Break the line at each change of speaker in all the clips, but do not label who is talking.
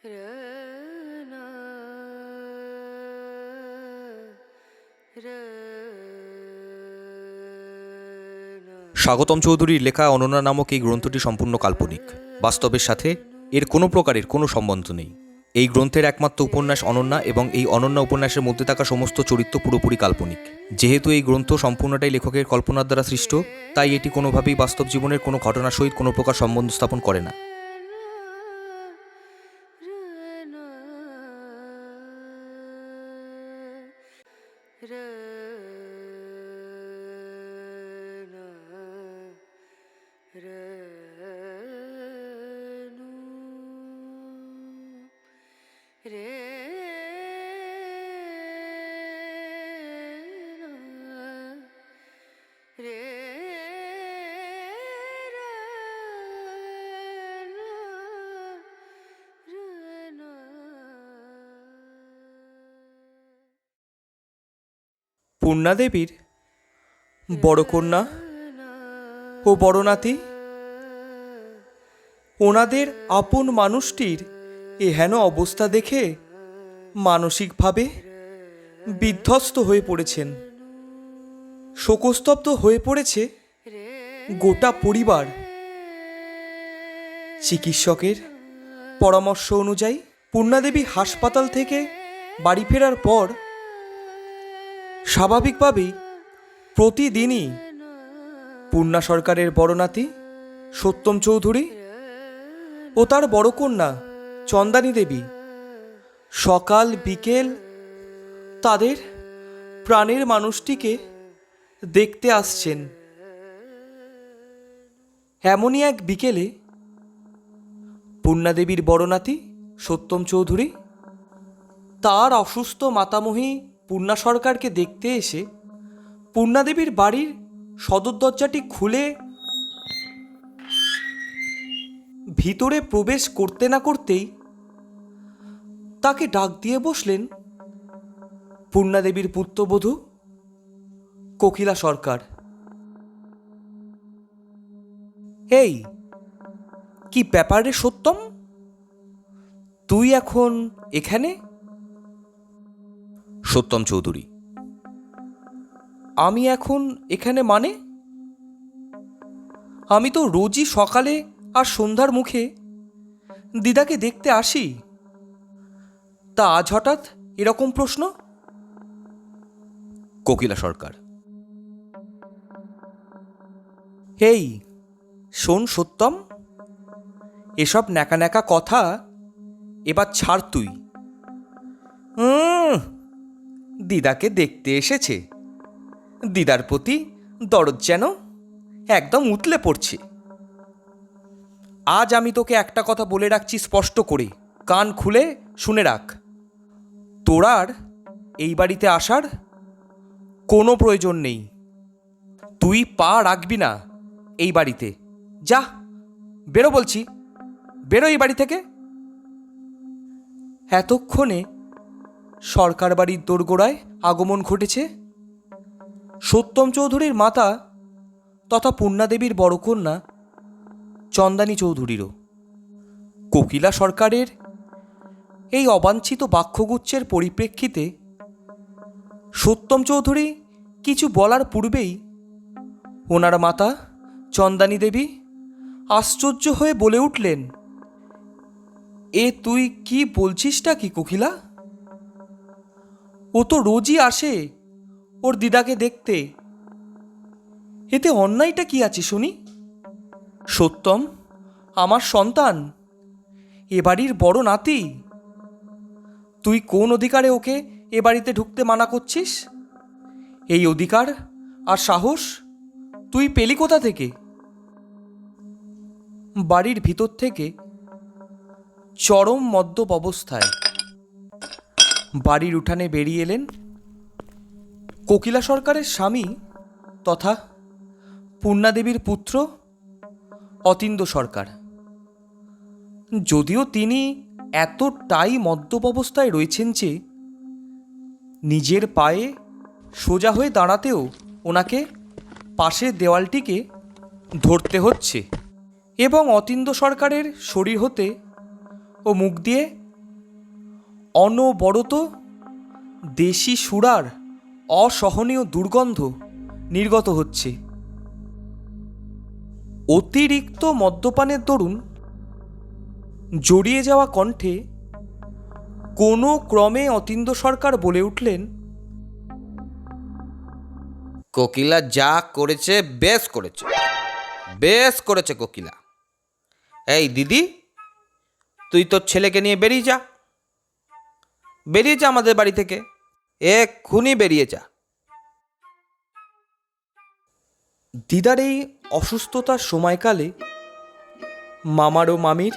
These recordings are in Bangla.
স্বাগতম চৌধুরীর লেখা অনন্যা নামক এই গ্রন্থটি সম্পূর্ণ কাল্পনিক। বাস্তবের সাথে এর কোনো প্রকারের কোনো সম্বন্ধ নেই। এই গ্রন্থের একমাত্র উপন্যাস অনন্যা, এবং এই অনন্যা উপন্যাসের মধ্যে থাকা সমস্ত চরিত্র পুরোপুরি কাল্পনিক। যেহেতু এই গ্রন্থ সম্পূর্ণটাই লেখকের কল্পনার দ্বারা সৃষ্ট, তাই এটি কোনোভাবেই বাস্তব জীবনের কোনো ঘটনার সহিত কোনো প্রকার সম্বন্ধ স্থাপন করে না। পূর্ণা দেবীর বড় কন্যা ও বড় নাতি, ওনাদের আপন মানুষটির এহেন অবস্থা দেখে মানসিকভাবে বিধ্বস্ত হয়ে পড়েছেন। শোকস্তব্ধ হয়ে পড়েছে গোটা পরিবার। চিকিৎসকের পরামর্শ অনুযায়ী পূর্ণাদেবী হাসপাতাল থেকে বাড়ি ফেরার পর স্বাভাবিকভাবেই প্রতিদিনই পূর্ণা সরকারের বড় নাতি সত্যম চৌধুরী ও তার বড় কন্যা চন্দানী দেবী সকাল বিকেল তাদের প্রাণের মানুষটিকে দেখতে আসছেন। এমনই এক বিকেলে পূর্ণা দেবীর বড় নাতি সত্যম চৌধুরী তার অসুস্থ মাতামহী পূর্ণা সরকারকে দেখতে এসে পূর্ণা দেবীর বাড়ির সদর দরজাটি খুলে ভিতরে প্রবেশ করতে না করতেই তাকে ডাক দিয়ে বসলেন পূর্ণা দেবীর পুত্রবধূ কোকিলা সরকার। এই কি ব্যাপার রে সত্যম, তুই এখন এখানে? সত্যম চৌধুরী: আমি এখন এখানে মানে? আমি তো রোজই সকালে আর সন্ধ্যার মুখে দিদাকে দেখতে আসি, তা আজ হঠাৎ এরকম প্রশ্ন? কোকিলা সরকার: এই শোন সত্যম, এসব ন্যাকা ন্যাকা কথা এবার ছাড় তুই। দিদাকে দেখতে এসেছে, দিদার প্রতি দরদ যেন একদম উতলে পড়ছে। আজ আমি তোকে একটা কথা বলে রাখছি স্পষ্ট করে, কান খুলে শুনে রাখ। তোর আর এই বাড়িতে আসার কোনো প্রয়োজন নেই। তুই পা রাখবি না এই বাড়িতে। যা, বেরো বলছি, বেরো এই বাড়ি থেকে। এতক্ষণে সরকার বাড়ির দোরগোড়ায় আগমন ঘটেছে সত্যম চৌধুরীর মাতা তথা পূর্ণা দেবীর বড় কন্যা চন্দানী চৌধুরীরও। কোকিলা সরকারের এই অবাঞ্ছিত বাক্যগুচ্ছের পরিপ্রেক্ষিতে সত্যম চৌধুরী কিছু বলার পূর্বেই ওনার মাতা চন্দানী দেবী আশ্চর্য হয়ে বলে উঠলেন, এ তুই কি বলছিসটা কি কোকিলা? ও তো রোজই আসে ওর দিদাকে দেখতে, এতে অন্যায়টা কি আছে শুনি? সত্যম আমার সন্তান, এ বাড়ির বড় নাতি, তুই কোন অধিকারে ওকে এ বাড়িতে ঢুকতে মানা করছিস? এই অধিকার আর সাহস তুই পেলি কোথা থেকে? বাড়ির ভিতর থেকে চরম মদ্যপ অবস্থায় বাড়ির উঠানে বেরিয়ে এলেন কোকিলা সরকারের স্বামী তথা পূর্ণা দেবীর পুত্র অতীন্দ্র সরকার। যদিও তিনি এতটাই মদ্যপ অবস্থায় রয়েছেন যে নিজের পায়ে সোজা হয়ে দাঁড়াতেও ওনাকে পাশের দেওয়ালটিকে ধরতে হচ্ছে, এবং অতীন্দ্র সরকারের শরীর হতে ও মুখ দিয়ে অনবরত দেশি সুরার অসহনীয় দুর্গন্ধ নির্গত হচ্ছে। অতিরিক্ত মদ্যপানের দরুন জড়িয়ে যাওয়া কণ্ঠে কোনো ক্রমে অতীন্দ্র সরকার বলে উঠলেন,
কোকিলা যা করেছে বেশ করেছে, বেশ করেছে কোকিলা। এই দিদি, তুই তোর ছেলেকে নিয়ে বেরিয়ে যা, বেরিয়ে যা আমাদের বাড়ি থেকে, এক্ষুনি বেরিয়ে যা।
দিদার এই অসুস্থতার সময়কালে মামার ও মামির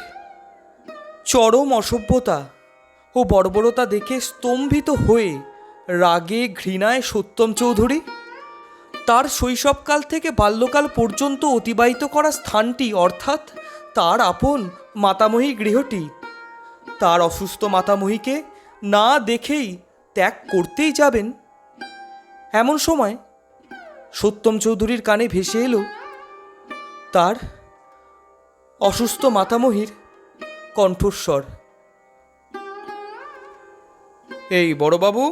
চরম অসভ্যতা ও বর্বরতা দেখে স্তম্ভিত হয়ে রাগে ঘৃণায় সত্যম চৌধুরী তার শৈশবকাল থেকে বাল্যকাল পর্যন্ত অতিবাহিত করা স্থানটি, অর্থাৎ তার আপন মাতামহী গৃহটি, তার অসুস্থ মাতামহীকে না দেখেই ত্যাগ করতেই যাবেন। এমন সময় সত্যম চৌধুরীর কানে ভেসে এলো তার অসুস্থ মাতামহীর কণ্ঠস্বর। এই বড়বাবু,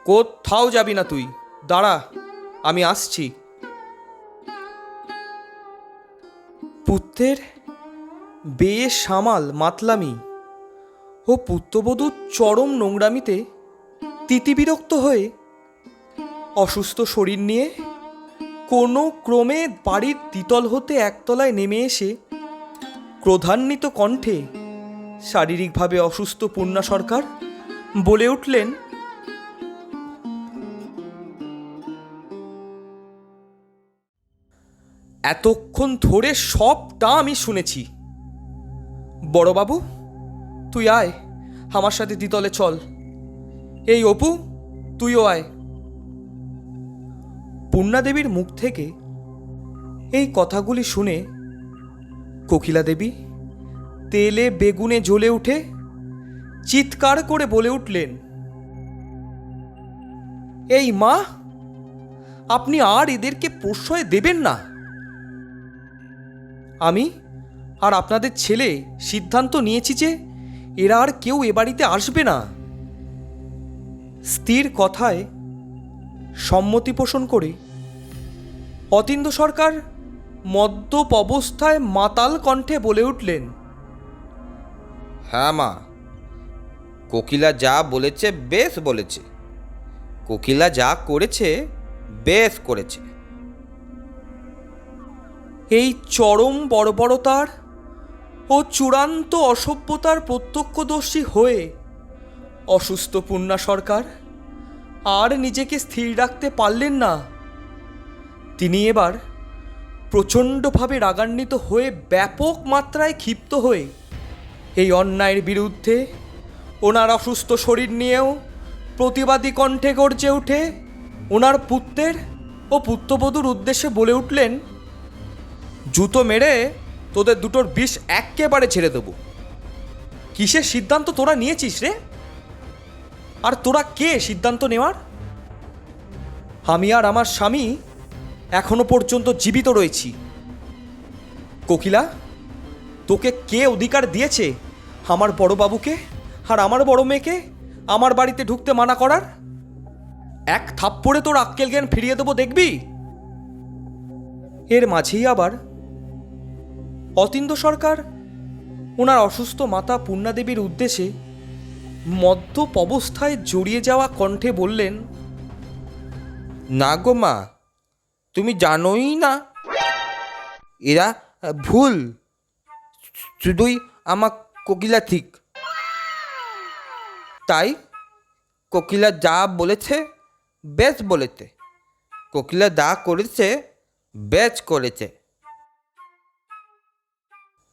কোথাও যাবি না তুই, দাঁড়া, আমি আসছি। পুত্রের বেসামাল মাতলামি ও পুত্রবধূর চরম নোংরামিতে তিতিবিরক্ত হয়ে অসুস্থ শরীর নিয়ে কোনো ক্রমে বাড়ির দ্বিতল হতে একতলায় নেমে এসে ক্রোধান্বিত কণ্ঠে শারীরিকভাবে অসুস্থ পূর্ণা সরকার বলে উঠলেন, এতক্ষণ ধরে সবটা আমি শুনেছি। বড়বাবু, তুই আয়, আমার সাথে দ্বিতলে চল। এই অপু, তুইও আয়। পূর্ণা দেবীর মুখ থেকে এই কথাগুলি শুনে কোকিলা দেবী তেলে বেগুনে জ্বলে উঠে চিৎকার করে বলে উঠলেন, এই মা, আপনি আর এদেরকে প্রশ্রয় দেবেন না। আমি আর আপনাদের ছেলে সিদ্ধান্ত নিয়েছি যে এরা আর কেউ এ বাড়িতে আসবে না। স্থির কথায় সম্মতি পোষণ করে অতীন্দ্র সরকার মদ্যপ অবস্থায় মাতাল কণ্ঠে বলে উঠলেন,
হ্যাঁ মা, কোকিলা যা বলেছে বেশ বলেছে, কোকিলা যা করেছে বেশ করেছে।
এই চরম বর্বরতার ও চূড়ান্ত অসভ্যতার প্রত্যক্ষদর্শী হয়ে অসুস্থ পূর্ণা সরকার আর নিজেকে স্থির রাখতে পারলেন না। তিনি এবার প্রচণ্ডভাবে রাগান্বিত হয়ে ব্যাপক মাত্রায় ক্ষিপ্ত হয়ে এই অন্যায়ের বিরুদ্ধে ওনার অসুস্থ শরীর নিয়েও প্রতিবাদী কণ্ঠে গর্জে উঠে ওনার পুত্রের ও পুত্রবধূর উদ্দেশ্যে বলে উঠলেন, জুতো মেরে তোদের দুটোর বিষ একেবারে ছেড়ে দেবো। কিসের সিদ্ধান্ত তোরা নিয়েছিস রে? আর তোরা কে সিদ্ধান্ত নেওয়ার? আমি আর আমার স্বামী এখনো পর্যন্ত জীবিত রয়েছি। কোকিলা, তোকে কে অধিকার দিয়েছে আমার বড় বাবুকে আর আমার বড় মেয়েকে আমার বাড়িতে ঢুকতে মানা করার? এক থাপ্পড়ে তোর আক্কেল জ্ঞান ফিরিয়ে দেবো, দেখবি। এর মাঝেই আবার অতীন্দ্র সরকার ওনার অসুস্থ মাতা পূর্ণা দেবীর উদ্দেশ্যে মদ্যপ অবস্থায় জড়িয়ে যাওয়া কণ্ঠে বললেন,
না গো মা, তুমি জানোই না, এরা ভুল, শুধুই আমার কোকিলা ঠিক। তাই কোকিলা যা বলেছে বেশ বলেছে, কোকিলা যা করেছে বেশ করেছে।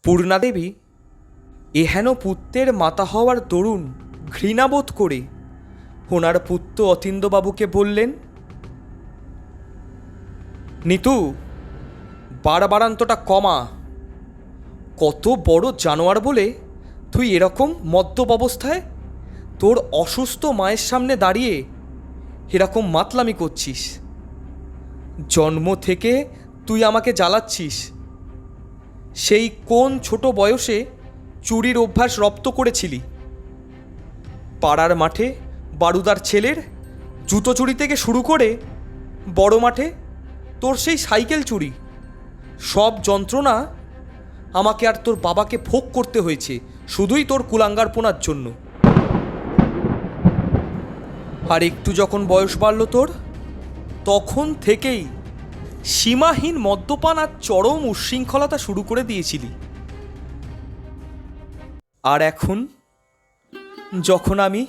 পূর্ণা দেবী এহেন পুত্রের মাতা হওয়ার দরুন ঘৃণাবোধ করে ওনার পুত্র অতীন্দ্রবাবুকে বললেন, নিতু, বাড়াবাড়ান্তটা কমা। কত বড় জানোয়ার বলে তুই এরকম মদ্যপ অবস্থায় তোর অসুস্থ মায়ের সামনে দাঁড়িয়ে এরকম মাতলামি করছিস। জন্ম থেকে তুই আমাকে জ্বালাচ্ছিস। সেই কোন ছোট বয়সে চুরির অভ্যাস রপ্ত করেছিলি? পাড়ার মাঠে বারুদার ছেলের জুতো চুরি থেকে শুরু করে বড় মাঠে তোর সেই সাইকেল চুরি, সব যন্ত্রণা আমাকে আর তোর বাবাকে ভোগ করতে হয়েছে শুধুই তোর কুলাঙ্গারপোনার জন্য। আর একটু যখন বয়স বাড়ল তোর, তখন থেকেই সীমাহীন মদ্যপান আর চরম উচ্ছৃঙ্খলতা শুরু করে দিয়েছিলি। আর এখন যখন আমি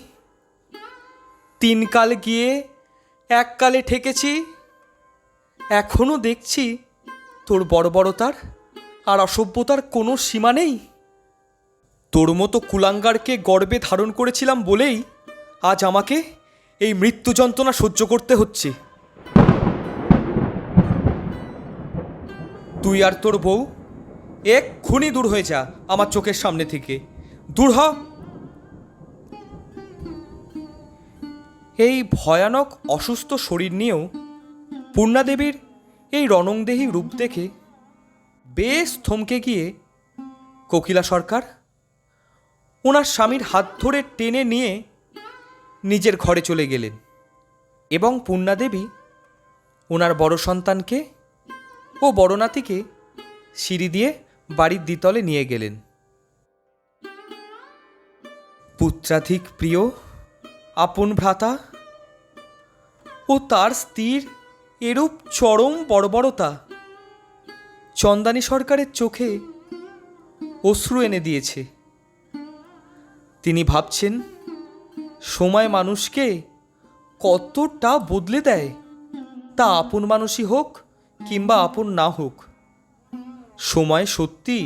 3 কাল গিয়ে 1 কালে ঠেকেছি, এখনও দেখছি তোর বর্বরতার আর অসভ্যতার কোনো সীমা নেই। তোর মতো কুলাঙ্গারকে গর্বে ধারণ করেছিলাম বলেই আজ আমাকে এই মৃত্যু যন্ত্রণা সহ্য করতে হচ্ছে। তুই আর তোর বউ এক্ষুনি দূর হয়ে যা আমার চোখের সামনে থেকে, দূর হ। এই ভয়ানক অসুস্থ শরীর নিয়েও পূর্ণাদেবীর এই রণংদেহী রূপ দেখে বেশ থমকে গিয়ে কোকিলা সরকার ওনার স্বামীর হাত ধরে টেনে নিয়ে নিজের ঘরে চলে গেলেন এবং পূর্ণাদেবী ওনার বড় সন্তানকে ও বড় নাতিকে সিঁড়ি দিয়ে বাড়ির দ্বিতলে নিয়ে গেলেন। পুত্রাধিক প্রিয় আপন ভ্রাতা ও তার স্ত্রীর এরূপ চরম বর্বরতা চন্দানী সরকারের চোখে অশ্রু এনে দিয়েছে। তিনি ভাবছেন সময় মানুষকে কতটা বদলে দেয়, তা আপন মানুষই হোক কিংবা আপন না হোক। সময় সত্যি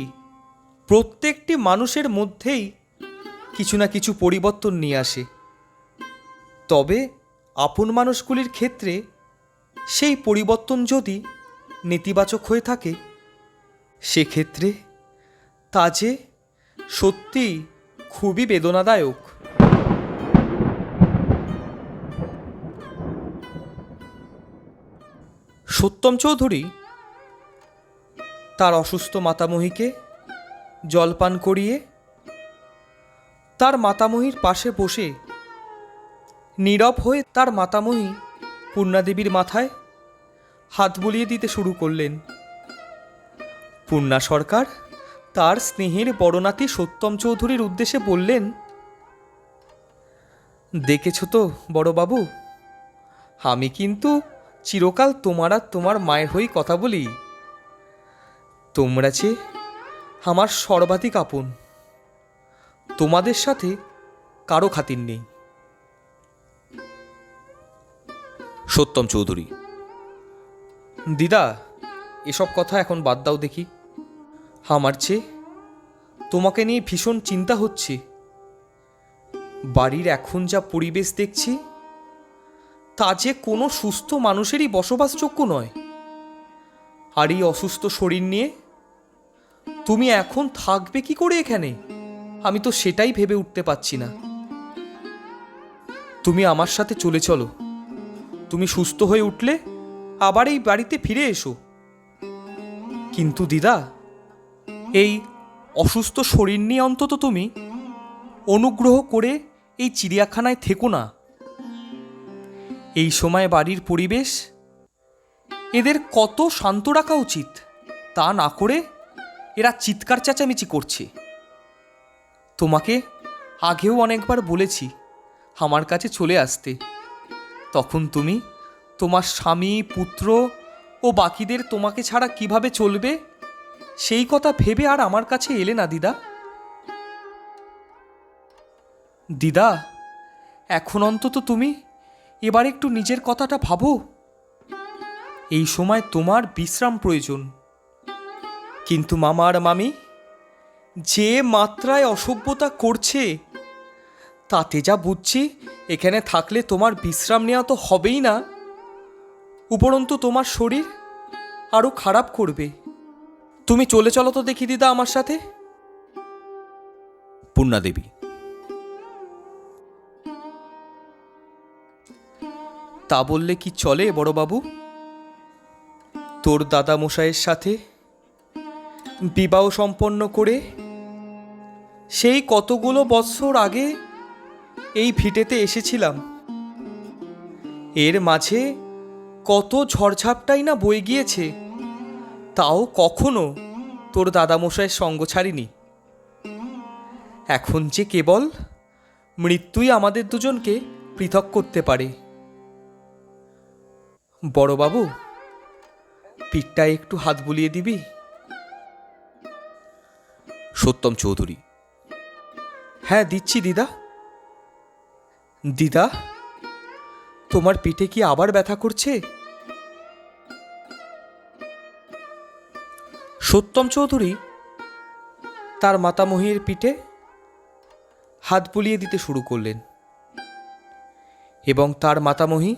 প্রত্যেকটি মানুষের মধ্যেই কিছু না কিছু পরিবর্তন নিয়ে আসে, তবে আপন মানুষগুলির ক্ষেত্রে সেই পরিবর্তন যদি নেতিবাচক হয়ে থাকে, সেক্ষেত্রে তা যে সত্যি খুবই বেদনাদায়ক। সত্যম চৌধুরী তার অসুস্থ মাতামহীকে জলপান করিয়ে তার মাতামহীর পাশে বসে নীরব হয়ে তার মাতামহী পূর্ণাদেবীর মাথায় হাত বুলিয়ে দিতে শুরু করলেন। পূর্ণা সরকার তার স্নেহের বড় নাতি সত্যম চৌধুরীর উদ্দেশ্যে বললেন, দেখেছ তো বড়বাবু, আমি কিন্তু চিরকাল তোমার আর তোমার মায়ের হয়েই কথা বলি। তোমরা যে আমার সর্বাধিক আপন, তোমাদের সাথে কারো খাতির নেই। সত্যম চৌধুরী: দিদা, এসব কথা এখন বাদ দাও দেখি। আমার চেয়ে তোমাকে নিয়ে ভীষণ চিন্তা হচ্ছে। বাড়ির এখন যা পরিবেশ দেখছি, তা যে কোনো সুস্থ মানুষেরই বসবাসযোগ্য নয়। আর এই অসুস্থ শরীর নিয়ে তুমি এখন থাকবে কি করে এখানে, আমি তো সেটাই ভেবে উঠতে পারছি না। তুমি আমার সাথে চলে চলো, তুমি সুস্থ হয়ে উঠলে আবার এই বাড়িতে ফিরে এসো। কিন্তু দিদা, এই অসুস্থ শরীর নিয়ে অন্তত তুমি অনুগ্রহ করে এই চিড়িয়াখানায় থেকো না। এই সময় বাড়ির পরিবেশ এদের কত শান্ত রাখা উচিত, তা না করে এরা চিৎকার চেঁচামেচি করছে। তোমাকে আগেও অনেকবার বলেছি আমার কাছে চলে আসতে, তখন তুমি তোমার স্বামী, পুত্র ও বাকিদের তোমাকে ছাড়া কিভাবে চলবে সেই কথা ভেবে আর আমার কাছে এলে না দিদা। দিদা, এখন অন্তত তুমি এবার একটু নিজের কথাটা ভাবো। এই সময় তোমার বিশ্রাম প্রয়োজন। কিন্তু মামা আর মামি যে মাত্রায় অসভ্যতা করছে, তাতে যা বুঝছি এখানে থাকলে তোমার বিশ্রাম নেওয়া তো হবেই না, উপরন্তু তোমার শরীর আরও খারাপ করবে। তুমি চলে চলো তো দেখি দিদা আমার সাথে।
পূর্ণাদেবী:
তা বললে কি চলে বড়বাবু? তোর দাদা মশাইয়ের সাথে বিবাহ সম্পন্ন করে সেই কতগুলো বৎসর আগে এই ভিটেতে এসেছিলাম, এর মাঝে কত ঝড়ঝাপটাই না বয়ে গিয়েছে, তাও কখনো তোর দাদামশাইয়ের সঙ্গ ছাড়িনি। এখন যে কেবল মৃত্যুই আমাদের দুজনকে পৃথক করতে পারে। বড়বাবু, পিঠটায় একটু হাত বুলিয়ে দিবি?
সত্যম চৌধুরী:
হ্যাঁ, দিচ্ছি দিদা। দিদা, তোমার পিঠে কি আবার ব্যথা করছে? সত্যম চৌধুরী তার মাতামহীর পিঠে হাত বুলিয়ে দিতে শুরু করলেন এবং তার মাতামহী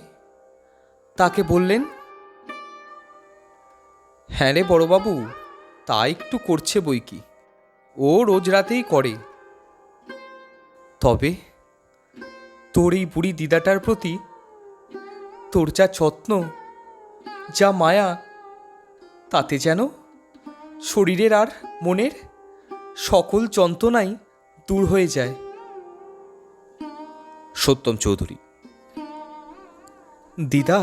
তাকে বললেন, হ্যাঁ রে বড়বাবু, তা একটু করছে বই কি, ও রোজ রাতেই করে। তবে তোর এই বুড়ি দিদাটার প্রতি তোর যা যত্ন, যা মায়া, তাতে যেন শরীরের আর মনের সকল যন্ত্রণাই দূর হয়ে যায়।
সত্যম চৌধুরী:
দিদা,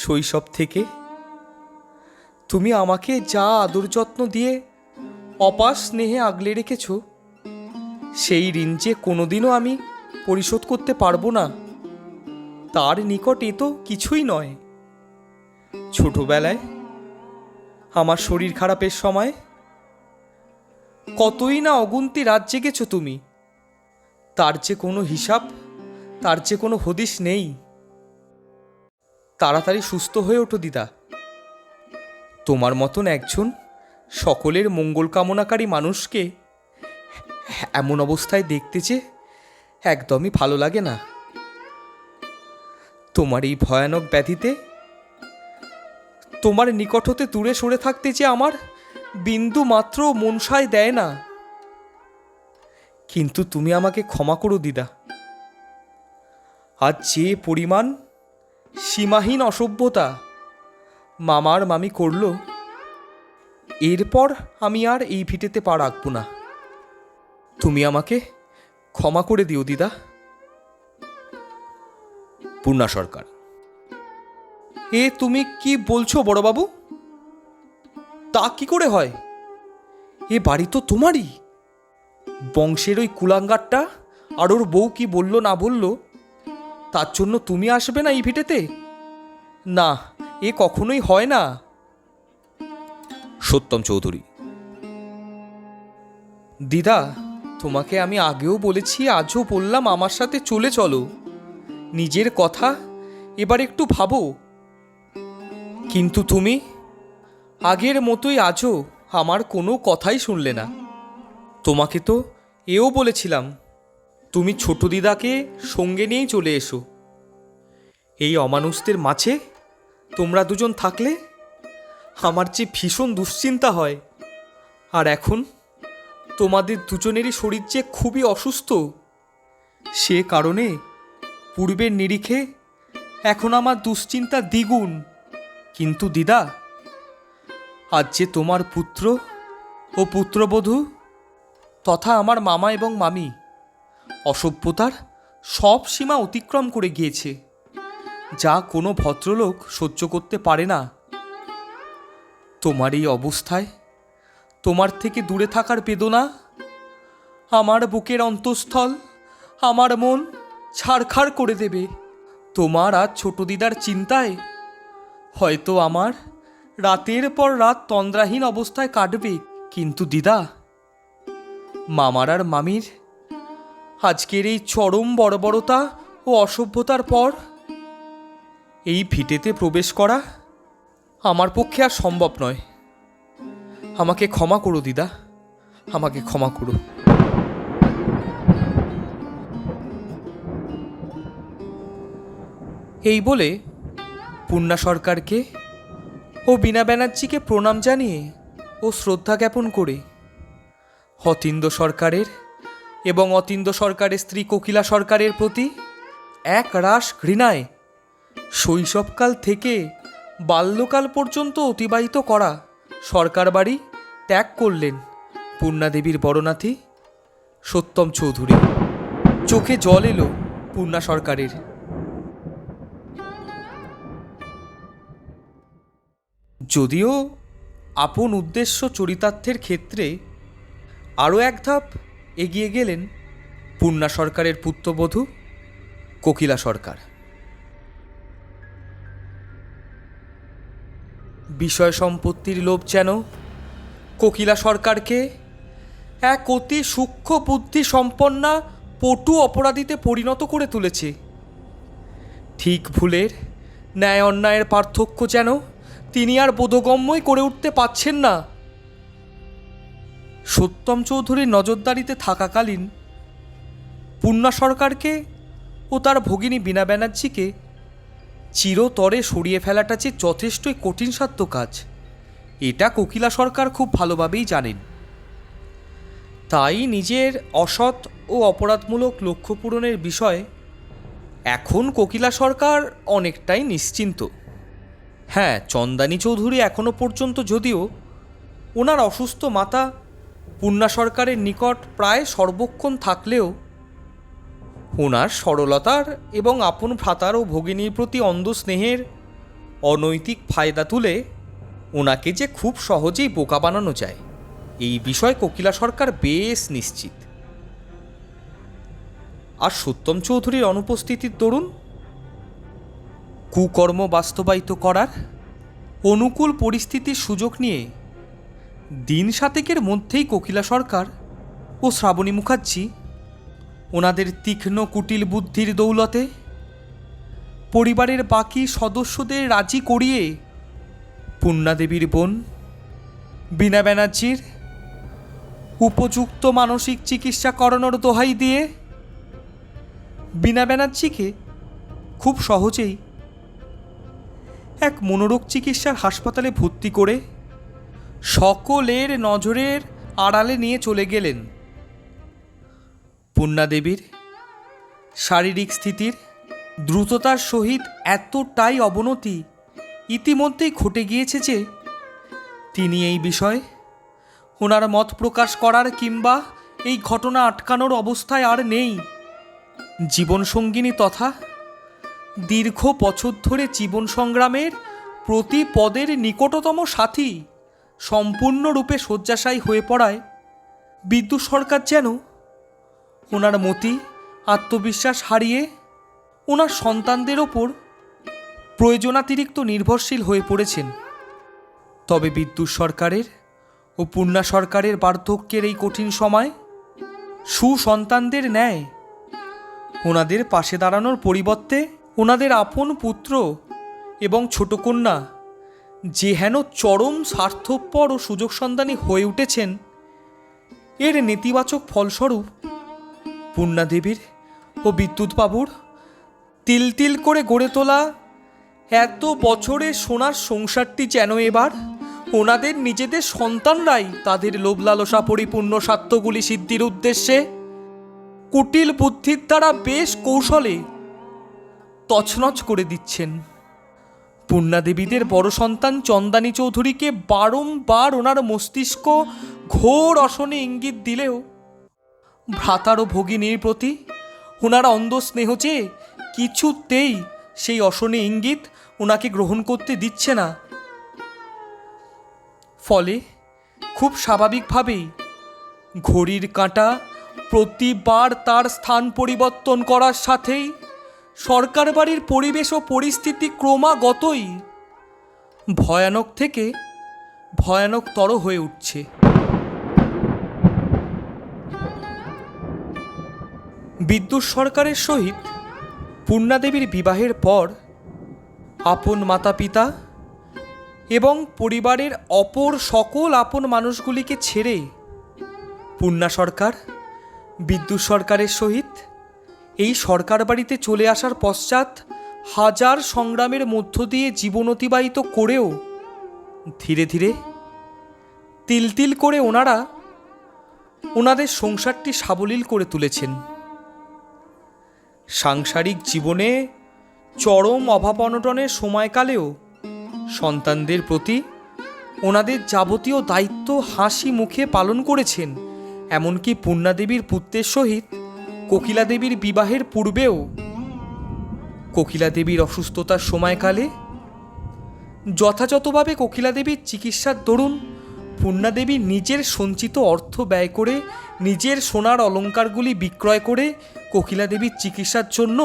শৈশব থেকে তুমি আমাকে যা আদর যত্ন দিয়ে অপার স্নেহে আগলে রেখেছ, সেই ঋণ যে কোনোদিনও আমি পরিশোধ করতে পারবো না, তার নিকট এ তো কিছুই নয়। ছোটবেলায় আমার শরীর খারাপের সময় কতই না অগুন্তি রাত জেগেছ তুমি, তার যে কোনো হিসাব, তার যে কোনো হদিশ নেই। তাড়াতাড়ি সুস্থ হয়ে ওঠো দিদা। তোমার মতন একজন সকলের মঙ্গল কামনাকারী মানুষকে এমন অবস্থায় দেখতে যে একদমই ভালো লাগে না। তোমার এই ভয়ানক ব্যাধিতে তোমার নিকট হতে দূরে সরে থাকতে যে আমার বিন্দু মাত্র মন সায় দেয় না। কিন্তু তুমি আমাকে ক্ষমা করো দিদা। আজ যে পরিমাণ সীমাহীন অসভ্যতা মামার মামি করল, এরপর আমি আর এই ভিটেতে পা রাখব না। তুমি আমাকে ক্ষমা করে দিও দিদা।
পূর্ণা সরকার:
এ তুমি কি বলছো বড়বাবু? তা কি করে হয়? এ বাড়ি তো তোমারই। বংশের ওই কুলাঙ্গারটা আর ওর বউ কি বলল না বলল, তার জন্য তুমি আসবে না এই ভিটেতে? না, এ কখনোই হয় না।
সত্যম চৌধুরী:
দিদা, তোমাকে আমি আগেও বলেছি, আজও বললাম, আমার সাথে চলে চলো। নিজের কথা এবার একটু ভাবো। কিন্তু তুমি আগের মতোই আজও আমার কোনো কথাই শুনলে না। তোমাকে তো এও বলেছিলাম, তুমি ছোট দিদাকে সঙ্গে নিয়েই চলে এসো। এই অমানুষদের মাঝে তোমরা দুজন থাকলে আমার যে ভীষণ দুশ্চিন্তা হয়। আর এখন তোমাদের দুজনেরই শরীর যে খুবই অসুস্থ, সে কারণে পূর্বের নিরিখে এখন আমার দুশ্চিন্তা দ্বিগুণ। কিন্তু দিদা, আজ যে তোমার পুত্র ও পুত্রবধূ তথা আমার মামা এবং মামি অসভ্যতার সব সীমা অতিক্রম করে গিয়েছে, যা কোনো ভদ্রলোক সহ্য করতে পারে না। তোমার এই অবস্থায় তোমার থেকে দূরে থাকার বেদনা আমার বুকের অন্তঃস্থল, আমার মন ছারখার করে দেবে। তোমার আর ছোট দিদার চিন্তায় হয়তো আমার রাতের পর রাত তন্দ্রাহীন অবস্থায় কাটবে। কিন্তু দিদা, মামার আর মামির আজকের এই চরম বর্বরতা ও অসভ্যতার পর এই ভিটেতে প্রবেশ করা আমার পক্ষে আর সম্ভব নয়। আমাকে ক্ষমা করো দিদা, আমাকে ক্ষমা করো। এই বলে পূর্ণা সরকারকে ও বীণা ব্যানার্জিকে প্রণাম জানিয়ে ও শ্রদ্ধা জ্ঞাপন করে অতীন্দ্র সরকারের এবং অতীন্দ্র সরকারের স্ত্রী কোকিলা সরকারের প্রতি এক রাশ ঘৃণায় শৈশবকাল থেকে বাল্যকাল পর্যন্ত অতিবাহিত করা সরকার বাড়ি ত্যাগ করলেন পূর্ণাদেবীর বড়নাথী সত্যম চৌধুরী। চোখে জল এলো পূর্ণা সরকারের। যদিও আপন উদ্দেশ্য চরিতার্থের ক্ষেত্রে আরও এক ধাপ এগিয়ে গেলেন পূর্ণা সরকারের পুত্রবধূ কোকিলা সরকার। বিষয় সম্পত্তির লোভ যেন কোকিলা সরকারকে এক অতি সূক্ষ্ম বুদ্ধি সম্পন্না পটু অপরাধীতে পরিণত করে তুলেছে। ঠিক ভুলের, ন্যায় অন্যায়ের পার্থক্য যেন তিনি আর বোধগম্যই করে উঠতে পারছেন না। সত্যম চৌধুরীর নজরদারিতে থাকাকালীন পূর্ণা সরকারকে ও তার ভগিনী বীণা ব্যানার্জিকে চিরতরে সরিয়ে ফেলাটা যে যথেষ্টই কঠিনসাধ্য কাজ, এটা কোকিলা সরকার খুব ভালোভাবেই জানেন। তাই নিজের অসৎ ও অপরাধমূলক লক্ষ্য পূরণের বিষয়ে এখন কোকিলা সরকার অনেকটাই নিশ্চিন্ত। হ্যাঁ, চন্দানী চৌধুরী এখনও পর্যন্ত যদিও ওনার অসুস্থ মাতা পূর্ণা সরকারের নিকট প্রায় সর্বক্ষণ থাকলেও ওনার সরলতার এবং আপন ভ্রাতার ও ভগিনীর প্রতি অন্ধ স্নেহের অনৈতিক ফায়দা তুলে ওনাকে যে খুব সহজেই বোকা বানানো যায়, এই বিষয়ে কোকিলা সরকার বেশ নিশ্চিত। আর সত্যম চৌধুরীর অনুপস্থিতির দরুন কুকর্ম বাস্তবায়িত করার অনুকূল পরিস্থিতির সুযোগ নিয়ে দিন সাতেকের মধ্যেই কোকিলা সরকার ও শ্রাবণী মুখার্জি ওনাদের তীক্ষ্ণ কুটিল বুদ্ধির দৌলতে পরিবারের বাকি সদস্যদের রাজি করিয়ে পূর্ণাদেবীর বোন বীণা ব্যানার্জির উপযুক্ত মানসিক চিকিৎসা করানোর দোহাই দিয়ে বীণা ব্যানার্জিকে খুব সহজেই এক মনোরোগ চিকিৎসার হাসপাতালে ভর্তি করে সকলের নজরের আড়ালে নিয়ে চলে গেলেন। পূর্ণাদেবীর শারীরিক স্থিতির দ্রুততার সহিত এতটাই অবনতি ইতিমধ্যেই ঘটে গিয়েছে যে তিনি এই বিষয়ে ওনার মত প্রকাশ করার কিংবা এই ঘটনা আটকানোর অবস্থায় আর নেই। জীবনসঙ্গিনী তথা দীর্ঘ বছর ধরে জীবন সংগ্রামের প্রতি পদের নিকটতম সাথী সম্পূর্ণরূপে শয্যাশায়ী হয়ে পড়ায় বিদ্যুৎ সরকার যেন ওনার মতি আত্মবিশ্বাস হারিয়ে ওনার সন্তানদের ওপর প্রয়োজনাতিরিক্ত নির্ভরশীল হয়ে পড়েছেন। তবে বিদ্যুৎ সরকারের ও পূর্ণা সরকারের বার্ধক্যের এই কঠিন সময় সুসন্তানদের ন্যায় ওনাদের পাশে দাঁড়ানোর পরিবর্তে ওনাদের আপন পুত্র এবং ছোট কন্যা যে হেন চরম স্বার্থপর ও সুযোগ সন্ধানী হয়ে উঠেছেন, এর নেতিবাচক ফলস্বরূপ পূর্ণাদেবীর ও বিদ্যুৎবাবুর তিল তিল করে গড়ে তোলা এত বছরের সোনার সংসারটি যেন এবার ওনাদের নিজেদের সন্তানরাই তাদের লোভ লালসা পরিপূর্ণ স্বার্থগুলি সিদ্ধির উদ্দেশ্যে কুটিল বুদ্ধির দ্বারা বেশ কৌশলে তছনছ করে দিচ্ছেন। পূর্ণাদেবীদের বড় সন্তান চন্দানী চৌধুরীকে বারংবার ওনার মস্তিষ্ক ঘোর অশনে ইঙ্গিত দিলেও ভ্রাতার ও ভগিনীর প্রতি ওনার অন্ধ স্নেহ যে কিছুতেই সেই অশনে ইঙ্গিত ওনাকে গ্রহণ করতে দিচ্ছে না। ফলে খুব স্বাভাবিকভাবেই ঘড়ির কাঁটা প্রতিবার তার স্থান পরিবর্তন করার সাথেই সরকার বাড়ির পরিবেশ ও পরিস্থিতি ক্রমাগতই ভয়ানক থেকে ভয়ানকতর হয়ে উঠছে। বিদ্যুৎ সরকারের সহিত পূর্ণাদেবীর বিবাহের পর আপন মাতা পিতা এবং পরিবারের অপর সকল আপন মানুষগুলিকে ছেড়ে পূর্ণা সরকার বিদ্যুৎ সরকারের সহিত এই সরকার বাড়িতে চলে আসার পশ্চাৎ হাজার সংগ্রামের মধ্য দিয়ে জীবন অতিবাহিত করেও ধীরে ধীরে তিল তিল করে ওনারা ওনাদের সংসারটি সাবলীল করে তুলেছেন। সাংসারিক জীবনে চরম অভাব অনটনের সময়কালেও সন্তানদের প্রতি ওনাদের যাবতীয় দায়িত্ব হাসি মুখে পালন করেছেন। এমনকি পূর্ণাদেবীর পুত্রের সহিত কোকিলা দেবীর বিবাহের পূর্বেও কোকিলা দেবীর অসুস্থতার সময়কালে যথাযথভাবে কোকিলা দেবীর চিকিৎসার দরুন পূর্ণা দেবী নিজের সঞ্চিত অর্থ ব্যয় করে, নিজের সোনার অলংকারগুলি বিক্রয় করে কোকিলা দেবীর চিকিৎসার জন্য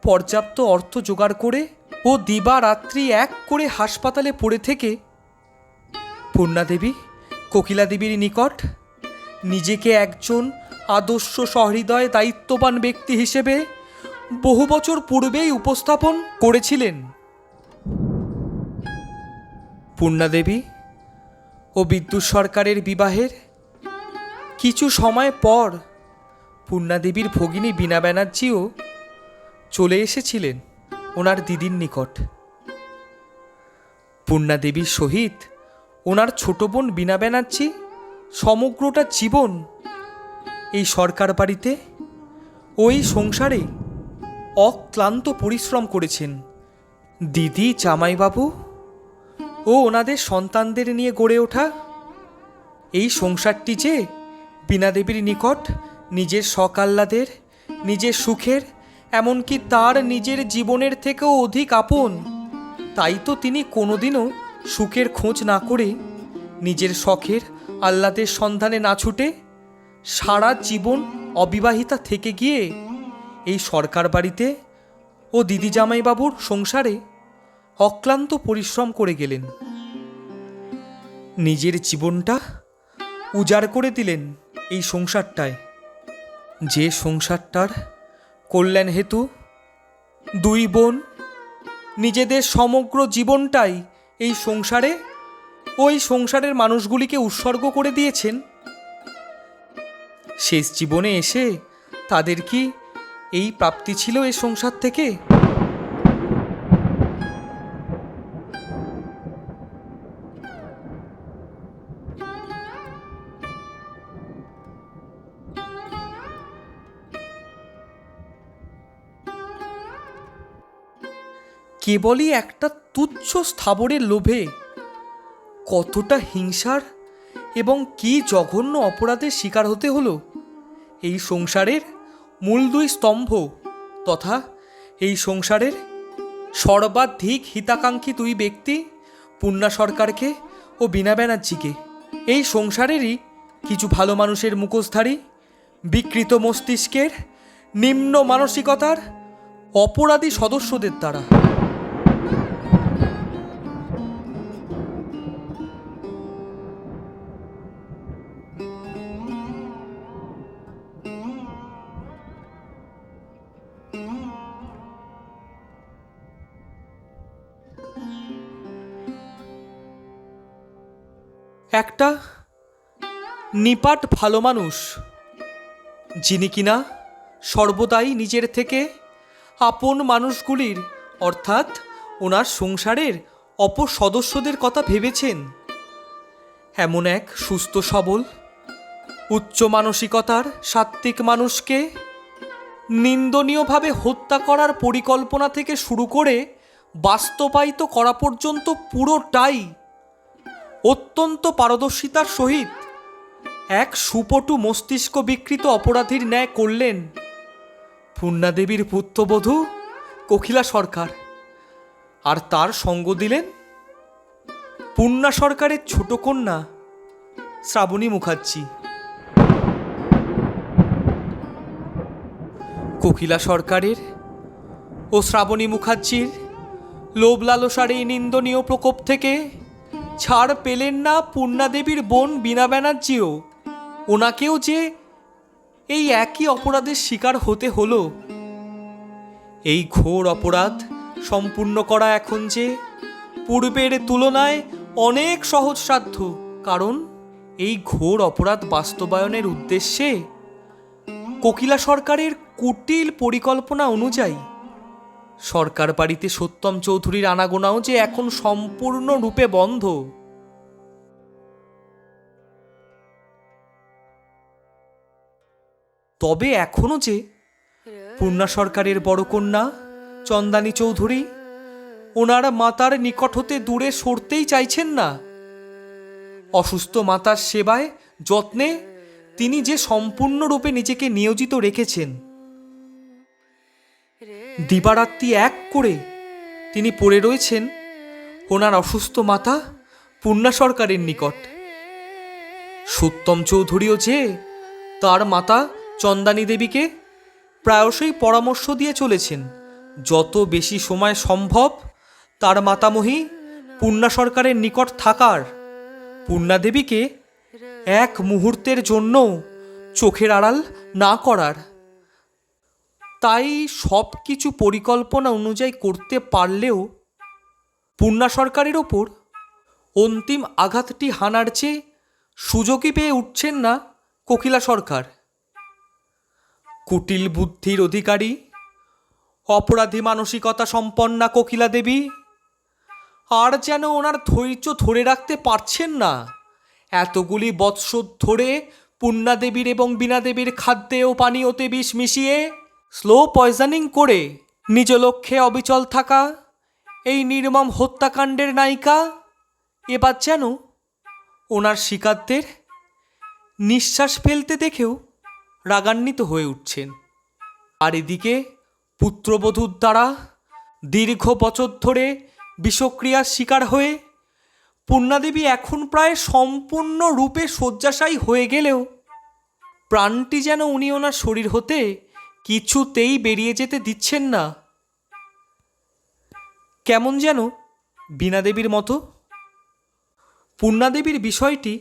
পর্যাপ্ত অর্থ জোগাড় করে ও দিবারাত্রি এক করে হাসপাতালে পড়ে থেকে পূর্ণা দেবী কোকিলা দেবীর নিকট নিজেকে একজন আদর্শ সহৃদয় দায়িত্ববান ব্যক্তি হিসেবে বহু বছর পূর্বেই উপস্থাপন করেছিলেন। পূর্ণা দেবী ও বিদ্যুৎ সরকারের বিবাহের কিছু সময় পর পূর্ণা দেবীর ভগিনী বীণা ব্যানার্জিও চলে এসেছিলেন ওনার দিদির নিকট। পূর্ণা দেবীর সহিত ওনার ছোট বোন বীণা ব্যানার্জি সমগ্রটা জীবন এই সরকার বাড়িতে ওই সংসারে অক্লান্ত পরিশ্রম করেছেন। দিদি, জামাইবাবু ও ওনাদের সন্তানদের নিয়ে গড়ে ওঠা এই সংসারটি যে বীণা দেবীর নিকট নিজের সকাল্লাদের, নিজের সুখের, এমনকি তার নিজের জীবনের থেকেও অধিক আপন, তাই তো তিনি কোনোদিনও সুখের খোঁজ না করে, নিজের শখের আহ্লাদের সন্ধানে না ছুটে সারা জীবন অবিবাহিতা থেকে গিয়ে এই সরকার বাড়িতে ও দিদি জামাইবাবুর সংসারে অক্লান্ত পরিশ্রম করে গেলেন। নিজের জীবনটা উজাড় করে দিলেন এই সংসারটায়, যে সংসারটার কল্যাণ হেতু দুই বোন নিজেদের সমগ্র জীবনটাই এই সংসারে ওই সংসারের মানুষগুলিকে উৎসর্গ করে দিয়েছেন। শেষ জীবনে এসে তাদের কি এই প্রাপ্তি ছিল এই সংসার থেকে? কেবলই একটা তুচ্ছ স্থাবরের লোভে কতটা হিংসার এবং কি জঘন্য অপরাধের শিকার হতে হলো এই সংসারের মূল দুই স্তম্ভ তথা এই সংসারের সর্বাধিক হিতাকাঙ্ক্ষী দুই ব্যক্তি পূর্ণা সরকারকে ও বীণা ব্যানার্জিকে। এই সংসারেরই কিছু ভালো মানুষের মুখোশধারী, বিকৃত মস্তিষ্কের, নিম্ন মানসিকতার অপরাধী সদস্যদের দ্বারা। একটা নিপাট ভালো মানুষ, যিনি কিনা সর্বদাই নিজের থেকে আপন মানুষগুলির অর্থাৎ ওনার সংসারের অপর সদস্যদের কথা ভেবেছেন, এমন এক সুস্থ সবল উচ্চ মানসিকতার সাত্ত্বিক মানুষকে নিন্দনীয়ভাবে হত্যা করার পরিকল্পনা থেকে শুরু করে বাস্তবায়িত করা পর্যন্ত পুরোটাই অত্যন্ত পারদর্শিতার সহিত এক সুপটু মস্তিষ্ক বিকৃত অপরাধীর ন্যায় করলেন পূর্ণা দেবীর পুত্রবধূ কোকিলা সরকার। আর তার সঙ্গ দিলেন পূর্ণা সরকারের ছোট কন্যা শ্রাবণী মুখার্জি। কোকিলা সরকারের ও শ্রাবণী মুখার্জির লোভ লালসার এই নিন্দনীয় প্রকোপ থেকে ছাড় পেলেন না পূর্ণা দেবীর বোন বীণা ব্যানার্জিও। ওনাকেও যে এই একই অপরাধের শিকার হতে হলো। এই ঘোর অপরাধ সম্পূর্ণ করা এখন যে পূর্বের তুলনায় অনেক সহজসাধ্য, কারণ এই ঘোর অপরাধ বাস্তবায়নের উদ্দেশ্যে কোকিলা সরকারের কুটিল পরিকল্পনা অনুযায়ী সরকার বাড়িতে সত্যম চৌধুরীর আনাগোনাও যে এখন সম্পূর্ণরূপে বন্ধ। তবে এখনো যে পূর্ণা সরকারের বড় কন্যা চন্দানী চৌধুরী ওনার মাতার নিকট হতে দূরে সরতেই চাইছেন না। অসুস্থ মাতার সেবায় যত্নে তিনি যে সম্পূর্ণরূপে নিজেকে নিয়োজিত রেখেছেন, দিবারাত্রি এক করে তিনি পড়ে রয়েছেন ওনার অসুস্থ মাতা পূর্ণা সরকারের নিকট। সত্যম চৌধুরীও যে তার মাতা চন্দানী দেবীকে প্রায়শই পরামর্শ দিয়ে চলেছেন যত বেশি সময় সম্ভব তার মাতামহী পূর্ণা সরকারের নিকট থাকার, পূর্ণা দেবীকে এক মুহূর্তের জন্য চোখের আড়াল না করার। তাই সব কিছু পরিকল্পনা অনুযায়ী করতে পারলেও পূর্ণা সরকারের ওপর অন্তিম আঘাতটি হানার চেয়ে সুযোগই পেয়ে উঠছেন না কোকিলা সরকার। কুটিল বুদ্ধির অধিকারী, অপরাধী মানসিকতা সম্পন্না কোকিলা দেবী আর যেন ওনার ধৈর্য ধরে রাখতে পারছেন না। এতগুলি বৎসর ধরে পূর্ণা দেবীর এবং বীণা দেবীর খাদ্যে ও পানীয়তে বিষ মিশিয়ে স্লো পয়জনিং করে নিজ লক্ষ্যে অবিচল থাকা এই নির্মম হত্যাকাণ্ডের নায়িকা এবার যেন ওনার শিকারদের নিঃশ্বাস ফেলতে দেখেও রাগান্বিত হয়ে উঠছেন। আর এদিকে পুত্রবধূর দ্বারা দীর্ঘ বছর ধরে বিষক্রিয়ার শিকার হয়ে পূর্ণাদেবী এখন প্রায় সম্পূর্ণ রূপে শয্যাশায়ী হয়ে গেলেও প্রাণটি যেন উনি ওনার শরীর হতে কিছুতেই বেরিয়ে যেতে দিচ্ছেন না। কেমন যেন বীণা দেবীর মতো পূর্ণাদেবীর বিষয়টি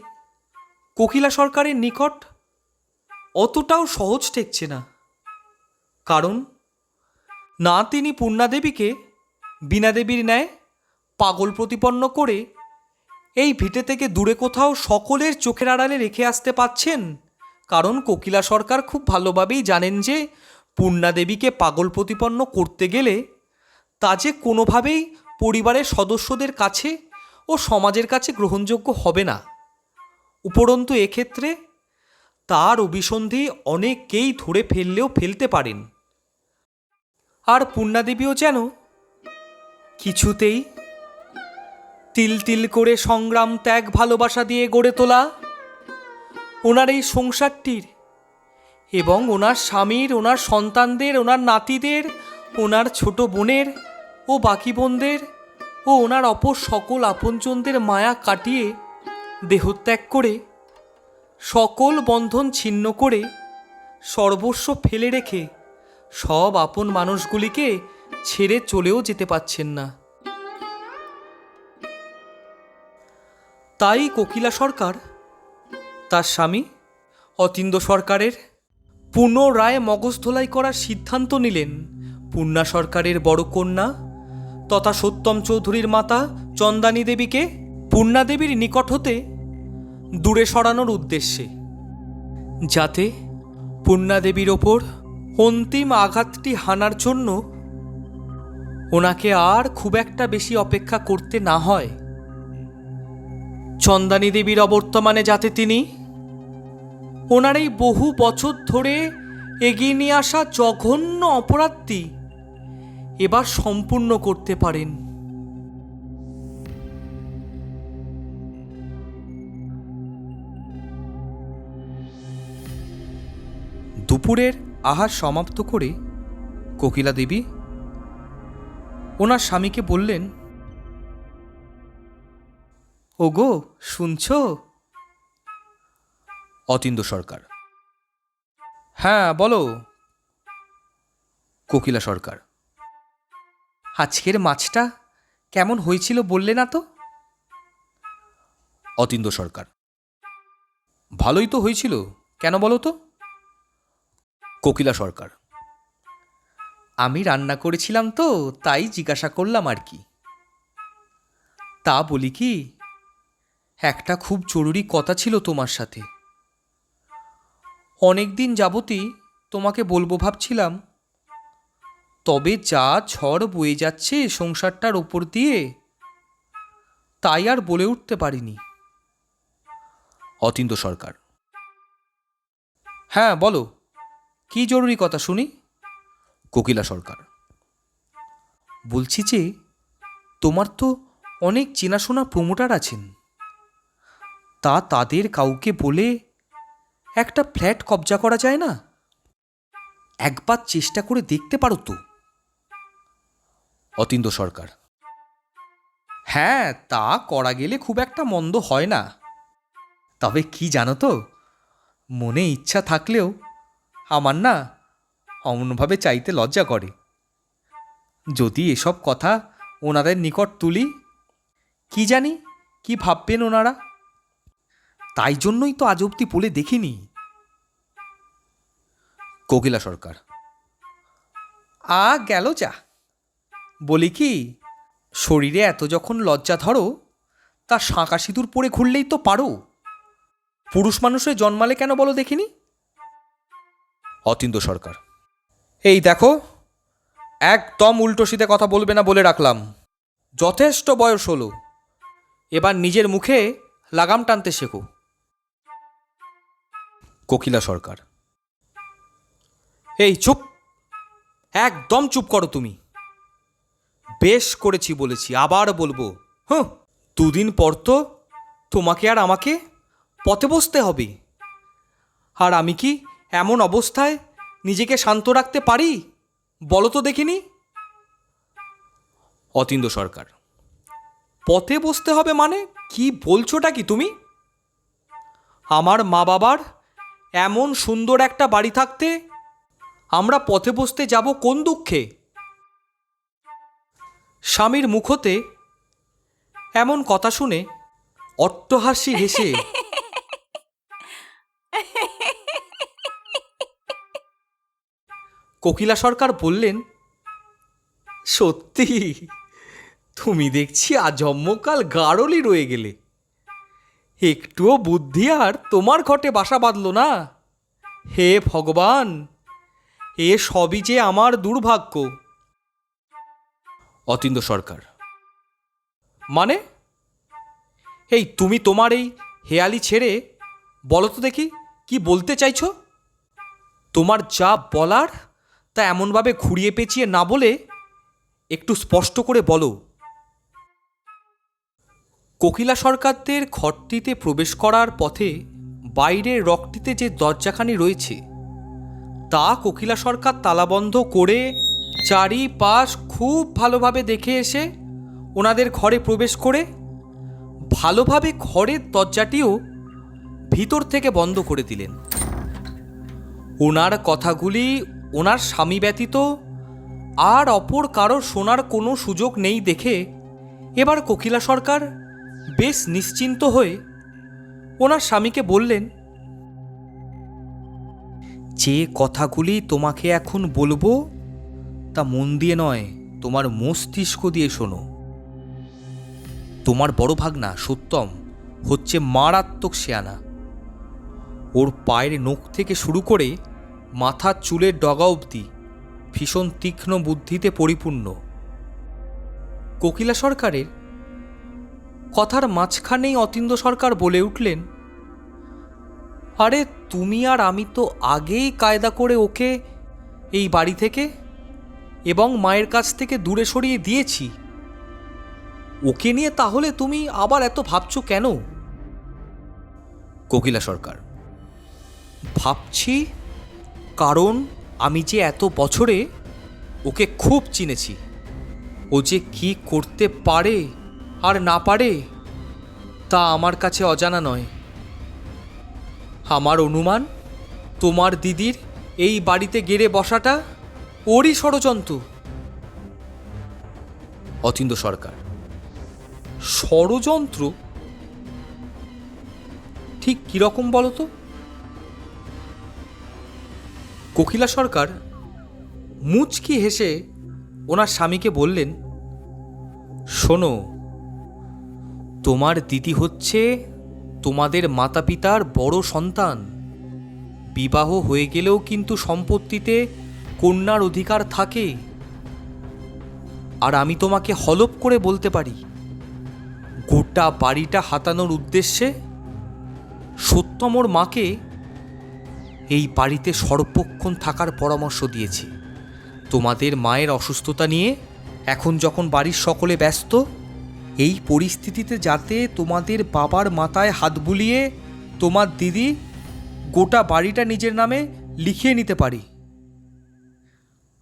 কোকিলা সরকারের নিকট অতটাও সহজ ঠেকছে না। কারণ না তিনি পূর্ণাদেবীকে বীণা দেবীর ন্যায় পাগল প্রতিপন্ন করে এই ভিটে থেকে দূরে কোথাও সকলের চোখের আড়ালে রেখে আসতে পারছেন, কারণ কোকিলা সরকার খুব ভালোভাবেই জানেন যে পূর্ণা দেবীকে পাগল প্রতিপন্ন করতে গেলে তা যে কোনোভাবেই পরিবারের সদস্যদের কাছে ও সমাজের কাছে গ্রহণযোগ্য হবে না। উপরন্তু এক্ষেত্রে তার অভিসন্ধি অনেকেই ধরে ফেললেও ফেলতে পারেন। আর পূর্ণা দেবীও যেন কিছুতেই তিল তিল করে সংগ্রাম, ত্যাগ, ভালোবাসা দিয়ে গড়ে তোলা ওনার এই সংসারটির এবং ওনার স্বামীর, ওনার সন্তানদের, ওনার নাতিদের, ওনার ছোট বোনের ও বাকি বোনদের ও ওনার অপর সকল আপনজনদের মায়া কাটিয়ে দেহত্যাগ করে সকল বন্ধন ছিন্ন করে সর্বস্ব ফেলে রেখে সব আপন মানুষগুলিকে ছেড়ে চলেও যেতে পারছেন না। তাই কোকিলা সরকার তার স্বামী অতীন্দ্র সরকারের পুনরায় মগজ ধোলাই করার সিদ্ধান্ত নিলেন পূর্ণা সরকারের বড় কন্যা তথা সত্যম চৌধুরীর মাতা চন্দানী দেবীকে পূর্ণা দেবীর নিকট হতে দূরে সরানোর উদ্দেশ্যে, যাতে পূর্ণা দেবীর ওপর অন্তিম আঘাতটি হানার জন্য ওনাকে আর খুব একটা বেশি অপেক্ষা করতে না হয়। চন্দানী দেবীর অবর্তমানে যাতে তিনি ওনার এই বহু বছর ধরে এগিয়ে নিয়ে আসা জঘন্য অপরাধটি এবার সম্পূর্ণ করতে পারেন। দুপুরের আহার সমাপ্ত করে কোকিলা দেবী ওনার স্বামীকে বললেন, ওগো শুনছ? অতীন্দ্র সরকার: হ্যাঁ বলো। কোকিলা সরকার: আজকের মাছটা কেমন হয়েছিল বললে না তো? অতীন্দ্র সরকার: ভালোই তো হয়েছিল, কেন বলো তো? কোকিলা সরকার: আমি রান্না করেছিলাম তো, তাই জিজ্ঞাসা করলাম আর কি। তা বলি কি, একটা খুব জরুরি কথা ছিল তোমার সাথে। অনেক দিন যাবতই তোমাকে বলবো ভাবছিলাম, তবে যা ঝড় বয়ে যাচ্ছে সংসারটার ওপর দিয়ে, তাই আর বলে উঠতে পারিনি। অতীন্দ্র সরকার: হ্যাঁ বলো, কি জরুরি কথা শুনি? কোকিলা সরকার: বলছি যে তোমার তো অনেক চেনাশোনা প্রমোটার আছেন, তা তাদের কাউকে বলে একটা ফ্ল্যাট কবজা করা যায় না? একবার চেষ্টা করে দেখতে পারো তো। অতীন্দ্র সরকার: হ্যাঁ, তা করা গেলে খুব একটা মন্দ হয় না। তবে কি জানো তো, মনে ইচ্ছা থাকলেও আমার না অমনভাবে চাইতে লজ্জা করে। যদি এসব কথা ওনাদের নিকট তুলি, কি জানি কি ভাববেন ওনারা। তাই জন্যই তো আজ অব্দি বলে দেখিনি। কোকিলা সরকার: গেল যা। বলি কি, শরীরে এত যখন লজ্জা ধরো, তা শাঁকা সিঁদুর পরে ঘুরলেই তো পারো। পুরুষ মানুষের জন্মালে কেন বলো দেখিনি? অতীন্দ্র সরকার: এই দেখো, একদম উল্টো সিধে কথা বলবে না বলে রাখলাম। যথেষ্ট বয়স হলো, এবার নিজের মুখে লাগাম টানতে শেখো। কোকিলা সরকার: এই চুপ, একদম চুপ করো তুমি। বেশ করেছি বলেছি, আবার বলবো। দুদিন পর তো তোমাকে আর আমাকে পথে বসতে হবে। আর আমি কি এমন অবস্থায় নিজেকে শান্ত রাখতে পারি বলো তো দেখিনি? অতীন্দ্র সরকার: পথে বসতে হবে মানে কি বলছোটা কি তুমি? আমার মা বাবার এমন সুন্দর একটা বাড়ি থাকতে আমরা পথে বসতে যাব কোন দুঃখে? স্বামীর মুখ হতে এমন কথা শুনে অট্টহাসি হেসে কোকিলা সরকার বললেন, সত্যি তুমি দেখছি আজম্মকাল গাড়লই রয়ে গেলে। একটুও বুদ্ধি আর তোমার ঘটে বাসা বাঁধল না। হে ভগবান, এ সবই যে আমার দুর্ভাগ্য। অতীন্দ্র সরকার: মানে? এই তুমি তোমার এই হেয়ালি ছেড়ে বলো তো দেখি কি বলতে চাইছো? তোমার যা বলার তা এমনভাবে ঘুরিয়ে পেঁচিয়ে না বলে একটু স্পষ্ট করে বলো। কোকিলা সরকারদের ঘরটিতে প্রবেশ করার পথে বাইরের রকটিতে যে দরজাখানি রয়েছে, তা কোকিলা সরকার তালাবন্ধ করে চারিপাশ খুব ভালোভাবে দেখে এসে ওনাদের ঘরে প্রবেশ করে ভালোভাবে ঘরের দরজাটিও ভিতর থেকে বন্ধ করে দিলেন। ওনার কথাগুলি ওনার স্বামী ব্যতীত আর অপর কারো শোনার কোনো সুযোগ নেই দেখে এবার কোকিলা সরকার বেশ নিশ্চিন্ত হয়ে ওনার স্বামীকে বললেন, যে কথাগুলি তোমাকে এখন বলবো তা মন দিয়ে নয়, তোমার মস্তিষ্ক দিয়ে শোনো। তোমার বড় ভাগনা সত্যম হচ্ছে মারাত্মক শেয়ানা। ওর পায়ের নখ থেকে শুরু করে মাথার চুলের ডগা অবধি ভীষণ তীক্ষ্ণ বুদ্ধিতে পরিপূর্ণ। কোকিলা সরকারের কথার মাঝখানেই অতীন্দ্র সরকার বলে উঠলেন, আরে তুমি আর আমি তো আগেই কায়দা করে ওকে এই বাড়ি থেকে এবং মায়ের কাছ থেকে দূরে সরিয়ে দিয়েছি। ওকে নিয়ে তাহলে তুমি আবার এত ভাবছো কেন? কোকিলা সরকার: ভাবছি কারণ আমি যে এত বছরে ওকে খুব চিনেছি। ও যে কি করতে পারে আর না পারে তা আমার কাছে অজানা নয়। আমার অনুমান তোমার দিদির এই বাড়িতে গেড়ে বসাটা ওরই ষড়যন্ত্র। অতীন্দ্র সরকার: ষড়যন্ত্র? ঠিক কিরকম বলো তো? কোকিলা সরকার মুচকি হেসে ওনার স্বামীকে বললেন, শোনো, তোমার দিদি হচ্ছে তোমাদের মাতা পিতার বড় সন্তান। বিবাহ হয়ে গেলেও কিন্তু সম্পত্তিতে কন্যার অধিকার থাকে। আর আমি তোমাকে হলপ করে বলতে পারি, গোটা বাড়িটা হাতানোর উদ্দেশ্যে সত্যমর মাকে এই বাড়িতে সর্বক্ষণ থাকার পরামর্শ দিয়েছে। তোমাদের মায়ের অসুস্থতা নিয়ে এখন যখন বাড়ির সকলে ব্যস্ত, এই পরিস্থিতিতে যাতে তোমাদের বাবার মাথায় হাত বুলিয়ে তোমার দিদি গোটা বাড়িটা নিজের নামে লিখিয়ে নিতে পারি।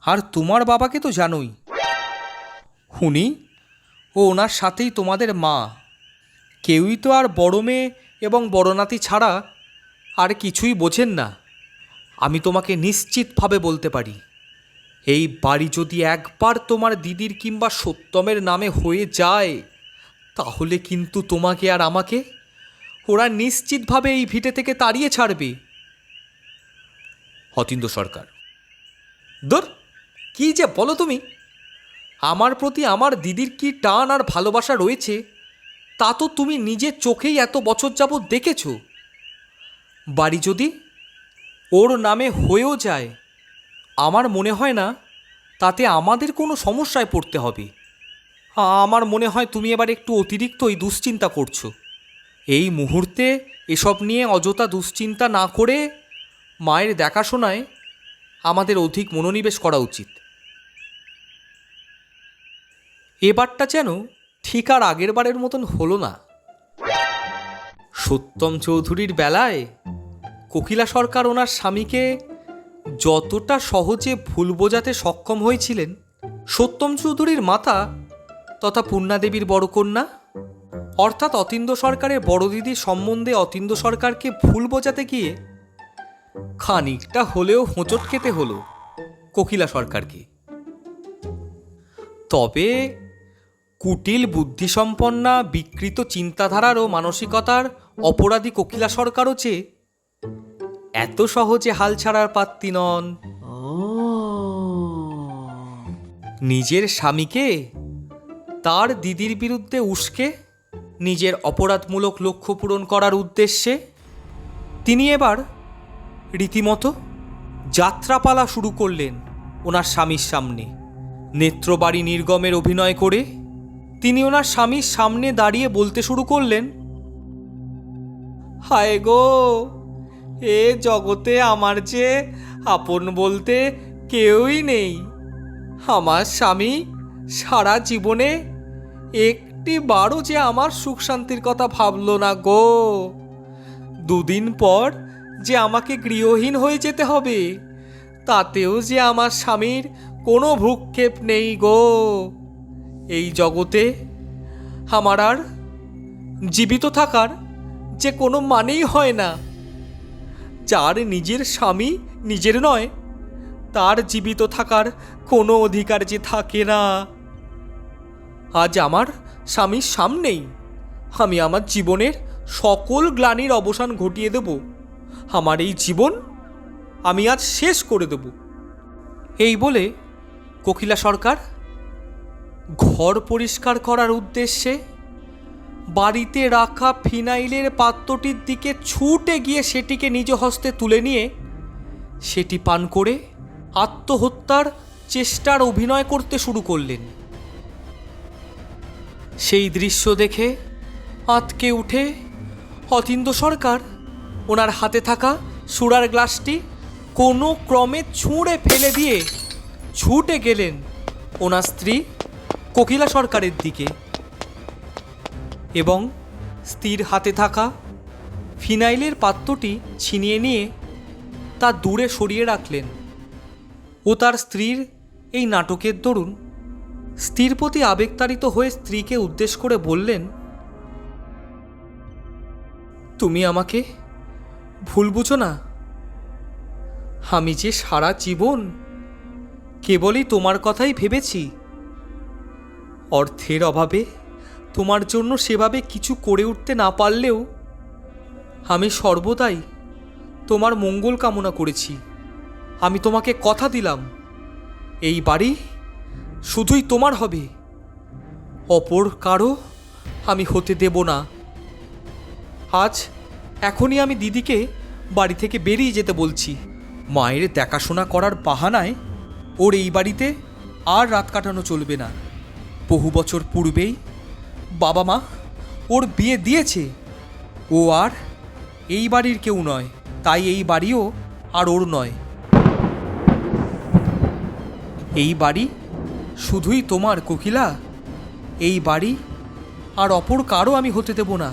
আর তোমার বাবাকে তো জানোই, উনি ও ওনার সাথেই তোমাদের মা। কেউই তো আর বড় মেয়ে এবং বড় নাতি ছাড়া আর কিছুই বোঝেন না। আমি তোমাকে নিশ্চিতভাবে বলতে পারি, এই বাড়ি যদি একবার তোমার দিদির কিংবা সত্যমের নামে হয়ে যায়, তাহলে কিন্তু তোমাকে আর আমাকে ওরা নিশ্চিতভাবে এই ভিটে থেকে তাড়িয়ে ছাড়বে। অতীন্দ্র সরকার: দূর, কী যে বলো তুমি! আমার প্রতি আমার দিদির কি টান আর ভালোবাসা রয়েছে তা তো তুমি নিজের চোখেই এত বছর যাবৎ দেখেছ। বাড়ি যদি ওর নামে হয়েও যায়, আমার মনে হয় না তাতে আমাদের কোনো সমস্যায় পড়তে হবে। আমার মনে হয় তুমি এবার একটু অতিরিক্তই দুশ্চিন্তা করছো। এই মুহূর্তে এসব নিয়ে অযথা দুশ্চিন্তা না করে মায়ের দেখাশোনায় আমাদের অধিক মনোনিবেশ করা উচিত। এবারটা যেন ঠিক আর আগের বারের মতন হলো না। সত্যম চৌধুরীর বেলায় কোকিলা সরকার ওনার স্বামীকে যতটা সহজে ভুল বোঝাতে সক্ষম হয়েছিলেন, সত্যম চৌধুরীর মাতা তথা পূর্ণাদেবীর বড় কন্যা অর্থাৎ অতীন্দ্র সরকারের বড় দিদির সম্বন্ধে অতীন্দ্র সরকারকে ভুল বোঝাতে গিয়ে খানিকটা হলেও হোঁচট খেতে হলো কোকিলা সরকারকে। তবে কুটিল বুদ্ধিসম্পন্না, বিকৃত চিন্তাধারার ও মানসিকতার অপরাধী কোকিলা সরকারও যে এত সহজে হাল ছাড়ার পাত্রী নন। নিজের স্বামীকে তার দিদির বিরুদ্ধে উস্কে নিজের অপরাধমূলক লক্ষ্য পূরণ করার উদ্দেশ্যে তিনি এবার রীতিমতো যাত্রাপালা শুরু করলেন ওনার স্বামীর সামনে। নেত্রবাড়ি নির্গমের অভিনয় করে তিনি ওনার স্বামীর সামনে দাঁড়িয়ে বলতে শুরু করলেন, হায় গো, এ জগতে আমার যে আপন বলতে কেউই নেই। আমার স্বামী সারা জীবনে একটি বারও যে আমার সুখ শান্তির কথা ভাবলো না গো। দুদিন পর যে আমাকে গৃহহীন হয়ে যেতে হবে, তাতেও যে আমার স্বামীর কোনো ভ্রুক্ষেপ নেই গো। এই জগতে আমার আর জীবিত থাকার যে কোনো মানেই হয় না। যার নিজের স্বামী নিজের নয়, তার জীবিত থাকার কোনো অধিকার যে থাকে না। আজ আমার স্বামীর সামনেই আমি আমার জীবনের সকল গ্লানির অবসান ঘটিয়ে দেব। আমার এই জীবন আমি আজ শেষ করে দেব। এই বলে কোকিলা সরকার ঘর পরিষ্কার করার উদ্দেশ্যে বাড়িতে রাখা ফিনাইলের পাত্রটির দিকে ছুটে গিয়ে সেটিকে নিজ হস্তে তুলে নিয়ে সেটি পান করে আত্মহত্যার চেষ্টার অভিনয় করতে শুরু করলেন। সেই দৃশ্য দেখে আঁতকে উঠে অতীন্দ্র সরকার ওনার হাতে থাকা সুরার গ্লাসটি কোনো ক্রমে ছুঁড়ে ফেলে দিয়ে ছুটে গেলেন ওনার স্ত্রী কোকিলা সরকারের দিকে এবং স্ত্রীর হাতে থাকা ফিনাইলের পাত্রটি ছিনিয়ে নিয়ে তা দূরে সরিয়ে রাখলেন। ও তার স্ত্রীর এই নাটকের দরুন স্ত্রীর প্রতি আবেগতাড়িত হয়ে স্ত্রীকে উদ্দেশ্য করে বললেন, তুমি আমাকে ভুল বুঝো না। আমি যে সারা জীবন কেবলই তোমার কথাই ভেবেছি। অর্থের অভাবে তোমার জন্য সেভাবে কিছু করে উঠতে না পারলেও আমি সর্বদাই তোমার মঙ্গল কামনা করেছি। আমি তোমাকে কথা দিলাম, এই বাড়ি শুধুই তোমার হবে, অপর কারো আমি হতে দেব না। আজ এখনই আমি দিদিকে বাড়ি থেকে বেরিয়ে যেতে বলছি। মায়ের দেখাশোনা করার বাহানায় ওর এই বাড়িতে আর রাত কাটানো চলবে না। বহু বছর পূর্বেই বাবা মা ওর বিয়ে দিয়েছে। ও আর এই বাড়ির কেউ নয়, তাই এই বাড়িও আর ওর নয়। এই বাড়ি শুধুই তোমার কোকিলা। এই বাড়ি আর অপর কারও আমি হতে দেব না।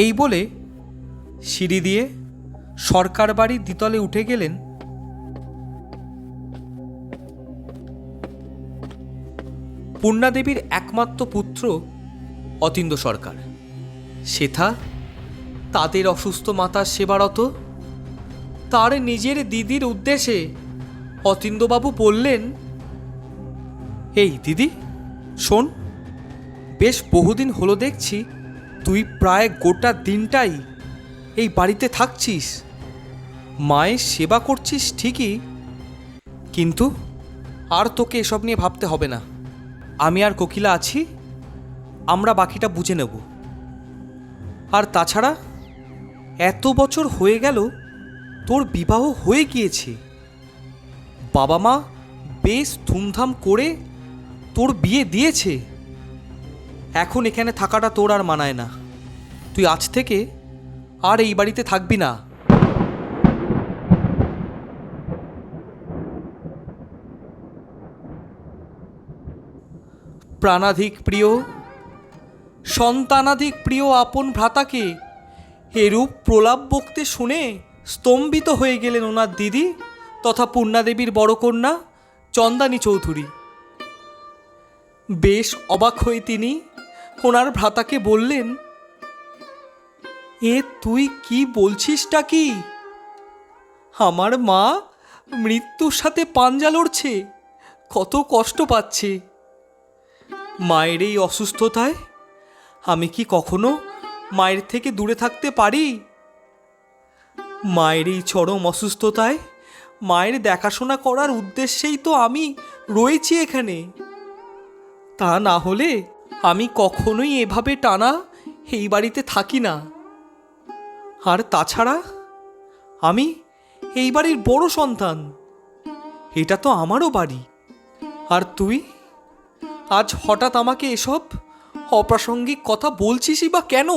এই বলে সিঁড়ি দিয়ে সরকার বাড়ির দ্বিতলে উঠে গেলেন পূর্ণাদেবীর একমাত্র পুত্র অতীন্দ্র সরকার। সেথা তাদের অসুস্থ মাতার সেবারত। তার নিজের দিদির উদ্দেশ্যে অতীন্দ্রবাবু বললেন, এই দিদি শোন, বেশ বহুদিন হলো দেখছি তুই প্রায় গোটা দিনটাই এই বাড়িতে থাকছিস, মায়ের সেবা করছিস ঠিকই, কিন্তু আর তোকে এসব নিয়ে ভাবতে হবে না। আমি আর কোকিলা আছি, আমরা বাকিটা বুঝে নেব। আর তাছাড়া এত বছর হয়ে গেল তোর বিবাহ হয়ে গিয়েছে, বাবা মা বেশ ধুমধাম করে তোর বিয়ে দিয়েছে। এখন এখানে থাকাটা তোর আর মানায় না। তুই আজ থেকে আর এই বাড়িতে থাকবি না। প্রাণাধিক প্রিয়, সন্তানাধিক প্রিয় আপন ভ্রাতাকে এরূপ প্রলাপ বকতে শুনে স্তম্ভিত হয়ে গেলেন ওনার দিদি তথা পূর্ণাদেবীর বড় কন্যা চন্দানী চৌধুরী। বেশ অবাক হয়ে তিনি ওনার ভ্রাতাকে বললেন, এ তুই কি বলছিসটা কি? আমার মা মৃত্যুর সাথে পাঞ্জা লড়ছে, কত কষ্ট পাচ্ছে। মায়ের এই অসুস্থতায় আমি কি কখনো মায়ের থেকে দূরে থাকতে পারি? মায়ের এই চরম অসুস্থতায় মায়ের দেখাশোনা করার উদ্দেশ্যেই তো আমি রয়েছি এখানে। তা না হলে আমি কখনোই এভাবে টানা এই বাড়িতে থাকি না। আর তাছাড়া আমি এই বাড়ির বড় সন্তান, এটা তো আমারও বাড়ি। আর তুই আজ হঠাৎ আমাকে এসব অপ্রাসঙ্গিক কথা বলছিসই বা কেন?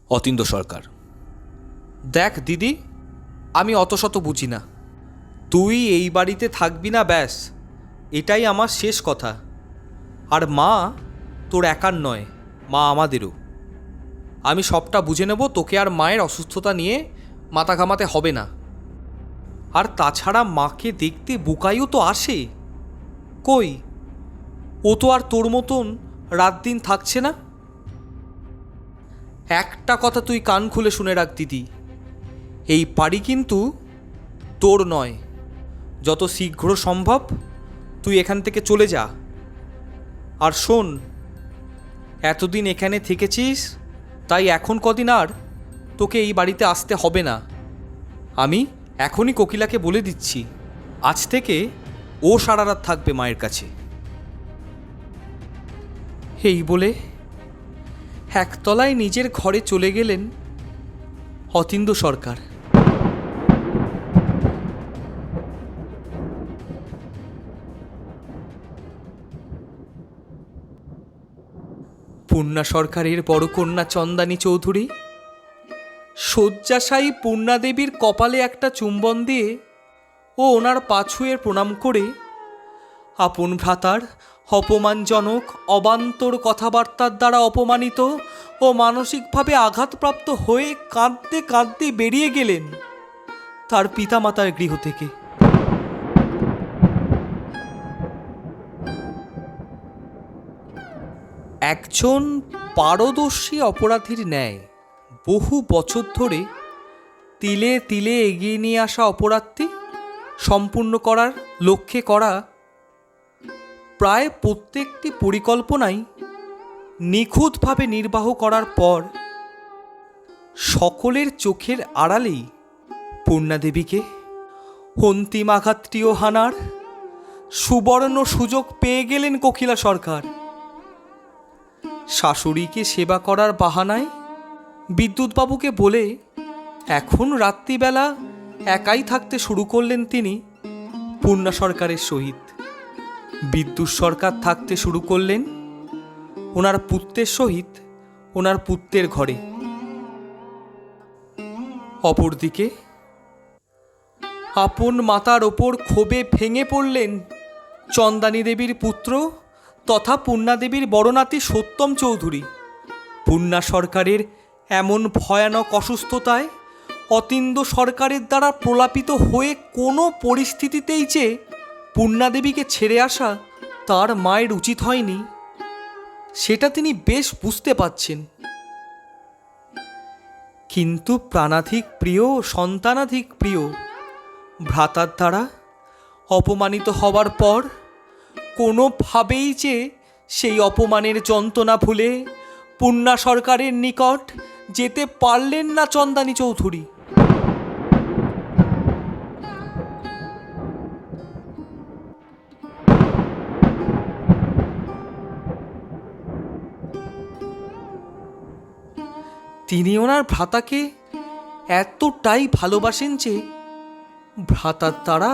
অতীন্দ্র সরকার, দেখ দিদি, আমি অত শত বুঝি না। তুই এই বাড়িতে থাকবি না, ব্যাস এটাই আমার শেষ কথা। আর মা তোর একার নয়, মা আমাদেরও। আমি সবটা বুঝে নেব, তোকে আর মায়ের অসুস্থতা নিয়ে মাথা ঘামাতে হবে না। আর তাছাড়া মাকে দেখতে বুকাইও তো আসে, কই ও তো আর তোর মতন রাত দিন থাকছে না। একটা কথা তুই কান খুলে শুনে রাখ দিদি, এই বাড়ি কিন্তু তোর নয়। যত শীঘ্র সম্ভব তুই এখান থেকে চলে যা। আর শোন, এতদিন এখানে থেকেছিস, তাই এখন কদিন আর তোকে এই বাড়িতে আসতে হবে না। আমি এখনই কোকিলাকে বলে দিচ্ছি, আজ থেকে ও সারা রাত থাকবে মায়ের কাছে। এই বলে একতলায় নিজের ঘরে চলে গেলেন অতীন্দ্র সরকার। পূর্ণা সরকারের বড় কন্যা চন্দানী চৌধুরী শয্যাশায়ী পূর্ণাদেবীর কপালে একটা চুম্বন দিয়ে ও ওনার পা ছুঁয়ে প্রণাম করে আপন ভ্রাতার অপমানজনক অবান্তর কথাবার্তার দ্বারা অপমানিত ও মানসিকভাবে আঘাতপ্রাপ্ত হয়ে কাঁদতে কাঁদতে বেরিয়ে গেলেন তার পিতামাতার গৃহ থেকে। একজন পারদর্শী অপরাধীর ন্যায় বহু বছর ধরে তিলে তিলে এগিয়ে নিয়ে আসা অপরাধটি সম্পূর্ণ করার লক্ষ্যে করা প্রায় প্রত্যেকটি পরিকল্পনাই নিখুঁতভাবে নির্বাহ করার পর সকলের চোখের আড়ালেই পূর্ণাদেবীকে অন্তিম আঘাতটিও হানার সুবর্ণ সুযোগ পেয়ে গেলেন কোকিলা সরকার। শাশুড়িকে সেবা করার বাহানায় বিদ্যুৎবাবুকে বলে এখন রাত্রিবেলা একাই থাকতে শুরু করলেন তিনি পূর্ণা সরকারের সহিত। বিদ্যুৎ সরকার থাকতে শুরু করলেন ওনার পুত্রের সহিত ওনার পুত্রের ঘরে। অপরদিকে আপন মাতার ওপর ক্ষোভে ভেঙে পড়লেন চন্দানী দেবীর পুত্র তথা পূর্ণাদেবীর বড় নাতি সত্যম চৌধুরী। পূর্ণা সরকারের এমন ভয়ানক অসুস্থতায় অতীন্দ্র সরকারের দ্বারা প্রলাপিত হয়ে কোনো পরিস্থিতিতেই যে পূর্ণা দেবীকে ছেড়ে আসা তার মায়ের উচিত হয়নি, সেটা তিনি বেশ বুঝতে পারছেন। কিন্তু প্রাণাধিক প্রিয়, সন্তানাধিক প্রিয় ভ্রাতার দ্বারা অপমানিত হওয়ার পর কোনোভাবেই যে সেই অপমানের যন্ত্রণা ভুলে পূর্ণা সরকারের নিকট যেতে পারলেন না চন্দানী চৌধুরী। তিনি ওনার ভ্রাতাকে এতটাই ভালোবাসেন যে ভ্রাতার দ্বারা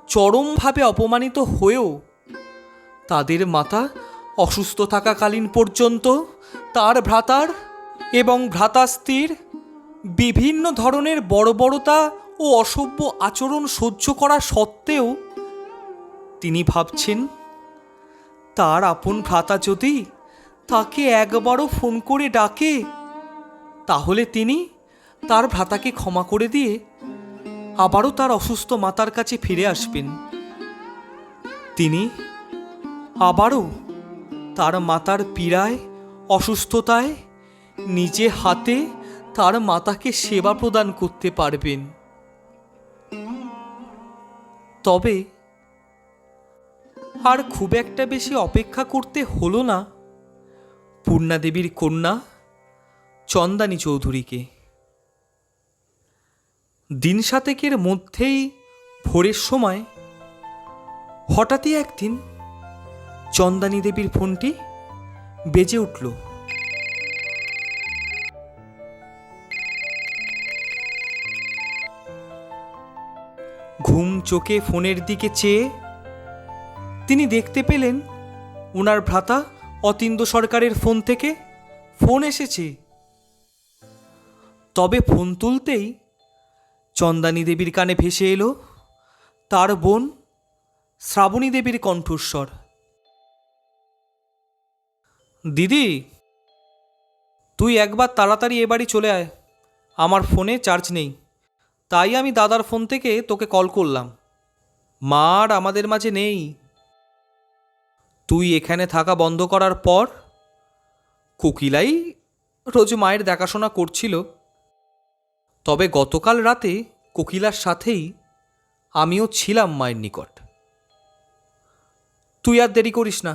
চরমভাবে অপমানিত হয়েও তাদের মাতা অসুস্থ থাকাকালীন পর্যন্ত তার ভ্রাতার এবং ভ্রাতা স্ত্রীর বিভিন্ন ধরনের বর্বরতা ও অসভ্য আচরণ সহ্য করা সত্ত্বেও তিনি ভাবছেন তার আপন ভ্রাতা যদি তাকে একবারও ফোন করে ডাকে তাহলে তিনি তার ভ্রাতাকে ক্ষমা করে দিয়ে আবারও তার অসুস্থ মাতার কাছে ফিরে আসবেন। তিনি আবারও তার মাতার পীড়ায়, অসুস্থতায় নিজে হাতে তার মাতাকে সেবা প্রদান করতে পারবেন। তবে আর খুব একটা বেশি অপেক্ষা করতে হলো না পূর্ণা দেবীর কন্যা চন্দানী চৌধুরীকে। দিন সাতেকের মধ্যেই ভোরের সময় হঠাৎই একদিন চন্দানী দেবীর ফোনটি বেজে উঠল। ঘুম চোখে ফোনের দিকে চেয়ে তিনি দেখতে পেলেন ওনার ভ্রাতা অতীন্দ্র সরকারের ফোন থেকে ফোন এসেছে। তবে ফোন তুলতেই চন্দানী দেবীর কানে ভেসে এলো তার বোন শ্রাবণী দেবীর কণ্ঠস্বর। দিদি, তুই একবার তাড়াতাড়ি এ বাড়ি চলে আয়, আমার ফোনে চার্জ নেই, তাই আমি দাদার ফোন থেকে তোকে কল করলাম। মা আর আমাদের মাঝে নেই। তুই এখানে থাকা বন্ধ করার পর কোকিলাই রোজ মায়ের দেখাশোনা করছিল। তবে গতকাল রাতে কোকিলার সাথেই আমিও ছিলাম মায়ের নিকট। তুই আর দেরি করিস না,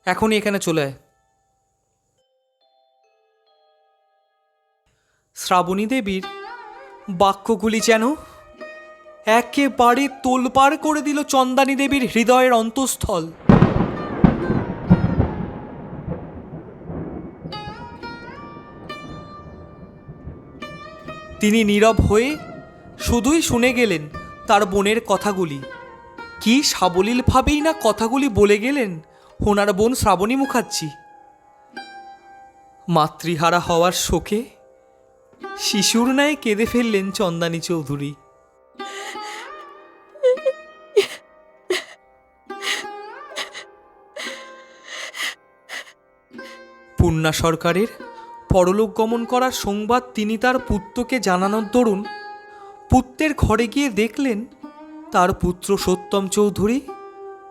এখনই এখানে চলে আয়। শ্রাবণী দেবীর বাক্যগুলি যেন একেবারে তোলপাড় করে দিল চন্দানী দেবীর হৃদয়ের অন্তঃস্থল। তিনি নীরব হয়ে শুধুই শুনে গেলেন তার বোনের কথাগুলি। কি সাবলীলভাবেই না কথাগুলি বলে গেলেন ওনার বোন শ্রাবণী মুখার্জি। মাতৃহারা হওয়ার শোকে শিশুর ন্যায় কেঁদে ফেললেন চন্দানী চৌধুরী। পূর্ণা সরকারের পরলোক গমন করার সংবাদ তিনি তার পুত্রকে জানানোর দরুন পুত্রের ঘরে গিয়ে দেখলেন তার পুত্র সত্যম চৌধুরী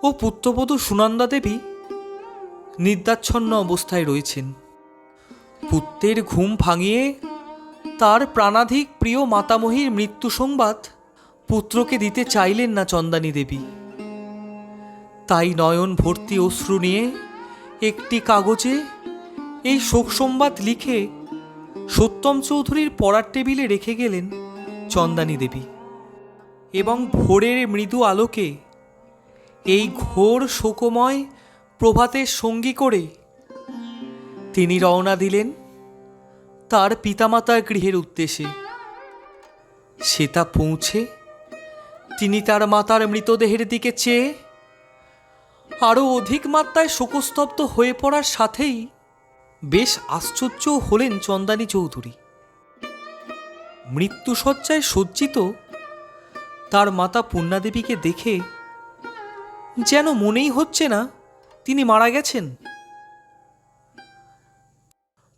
ও পুত্রবধূ সুনন্দা দেবী নিদ্রাচ্ছন্ন অবস্থায় রয়েছেন। পুত্রের ঘুম ভাঙিয়ে তার প্রাণাধিক প্রিয় মাতামহীর মৃত্যু সংবাদ পুত্রকে দিতে চাইলেন না চন্দানী দেবী। তাই নয়ন ভর্তি অশ্রু নিয়ে একটি কাগজে এই শোক সংবাদ লিখে সত্যম চৌধুরীর পড়ার টেবিলে রেখে গেলেন চন্দানী দেবী। এবং ভোরের মৃদু আলোকে এই ঘোর শোকময় প্রভাতের সঙ্গী করে তিনি রওনা দিলেন তার পিতামাতার গৃহের উদ্দেশ্যে। সেটা পৌঁছে তিনি তার মাতার মৃতদেহের দিকে চেয়ে আরও অধিক মাত্রায় শোকস্তব্ধ হয়ে পড়ার সাথেই বেশ আশ্চর্য হলেন চন্দানী চৌধুরী। মৃত্যুশয্যায় সজ্জিত তার মাতা পূর্ণাদেবীকে দেখে যেন মনেই হচ্ছে না তিনি মারা গেছেন।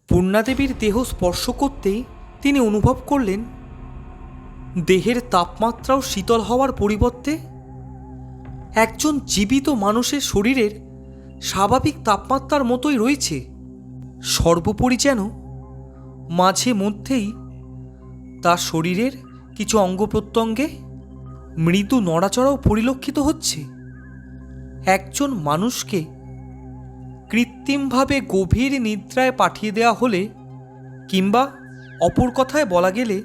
পূর্ণাদেবীর দেহ স্পর্শ করতেই তিনি অনুভব করলেন দেহের তাপমাত্রাও শীতল হওয়ার পরিবর্তে একজন জীবিত মানুষের শরীরের স্বাভাবিক তাপমাত্রার মতোই রয়েছে। সর্বোপরি যেন মাঝে মধ্যেই তার শরীরের কিছু অঙ্গ প্রত্যঙ্গে মৃদু নড়াচড়াও পরিলক্ষিত হচ্ছে। একজন মানুষকে কৃত্রিমভাবে গভীর নিদ্রায় পাঠিয়ে দেওয়া হলে, কিংবা অপর কথায় বলা গেলে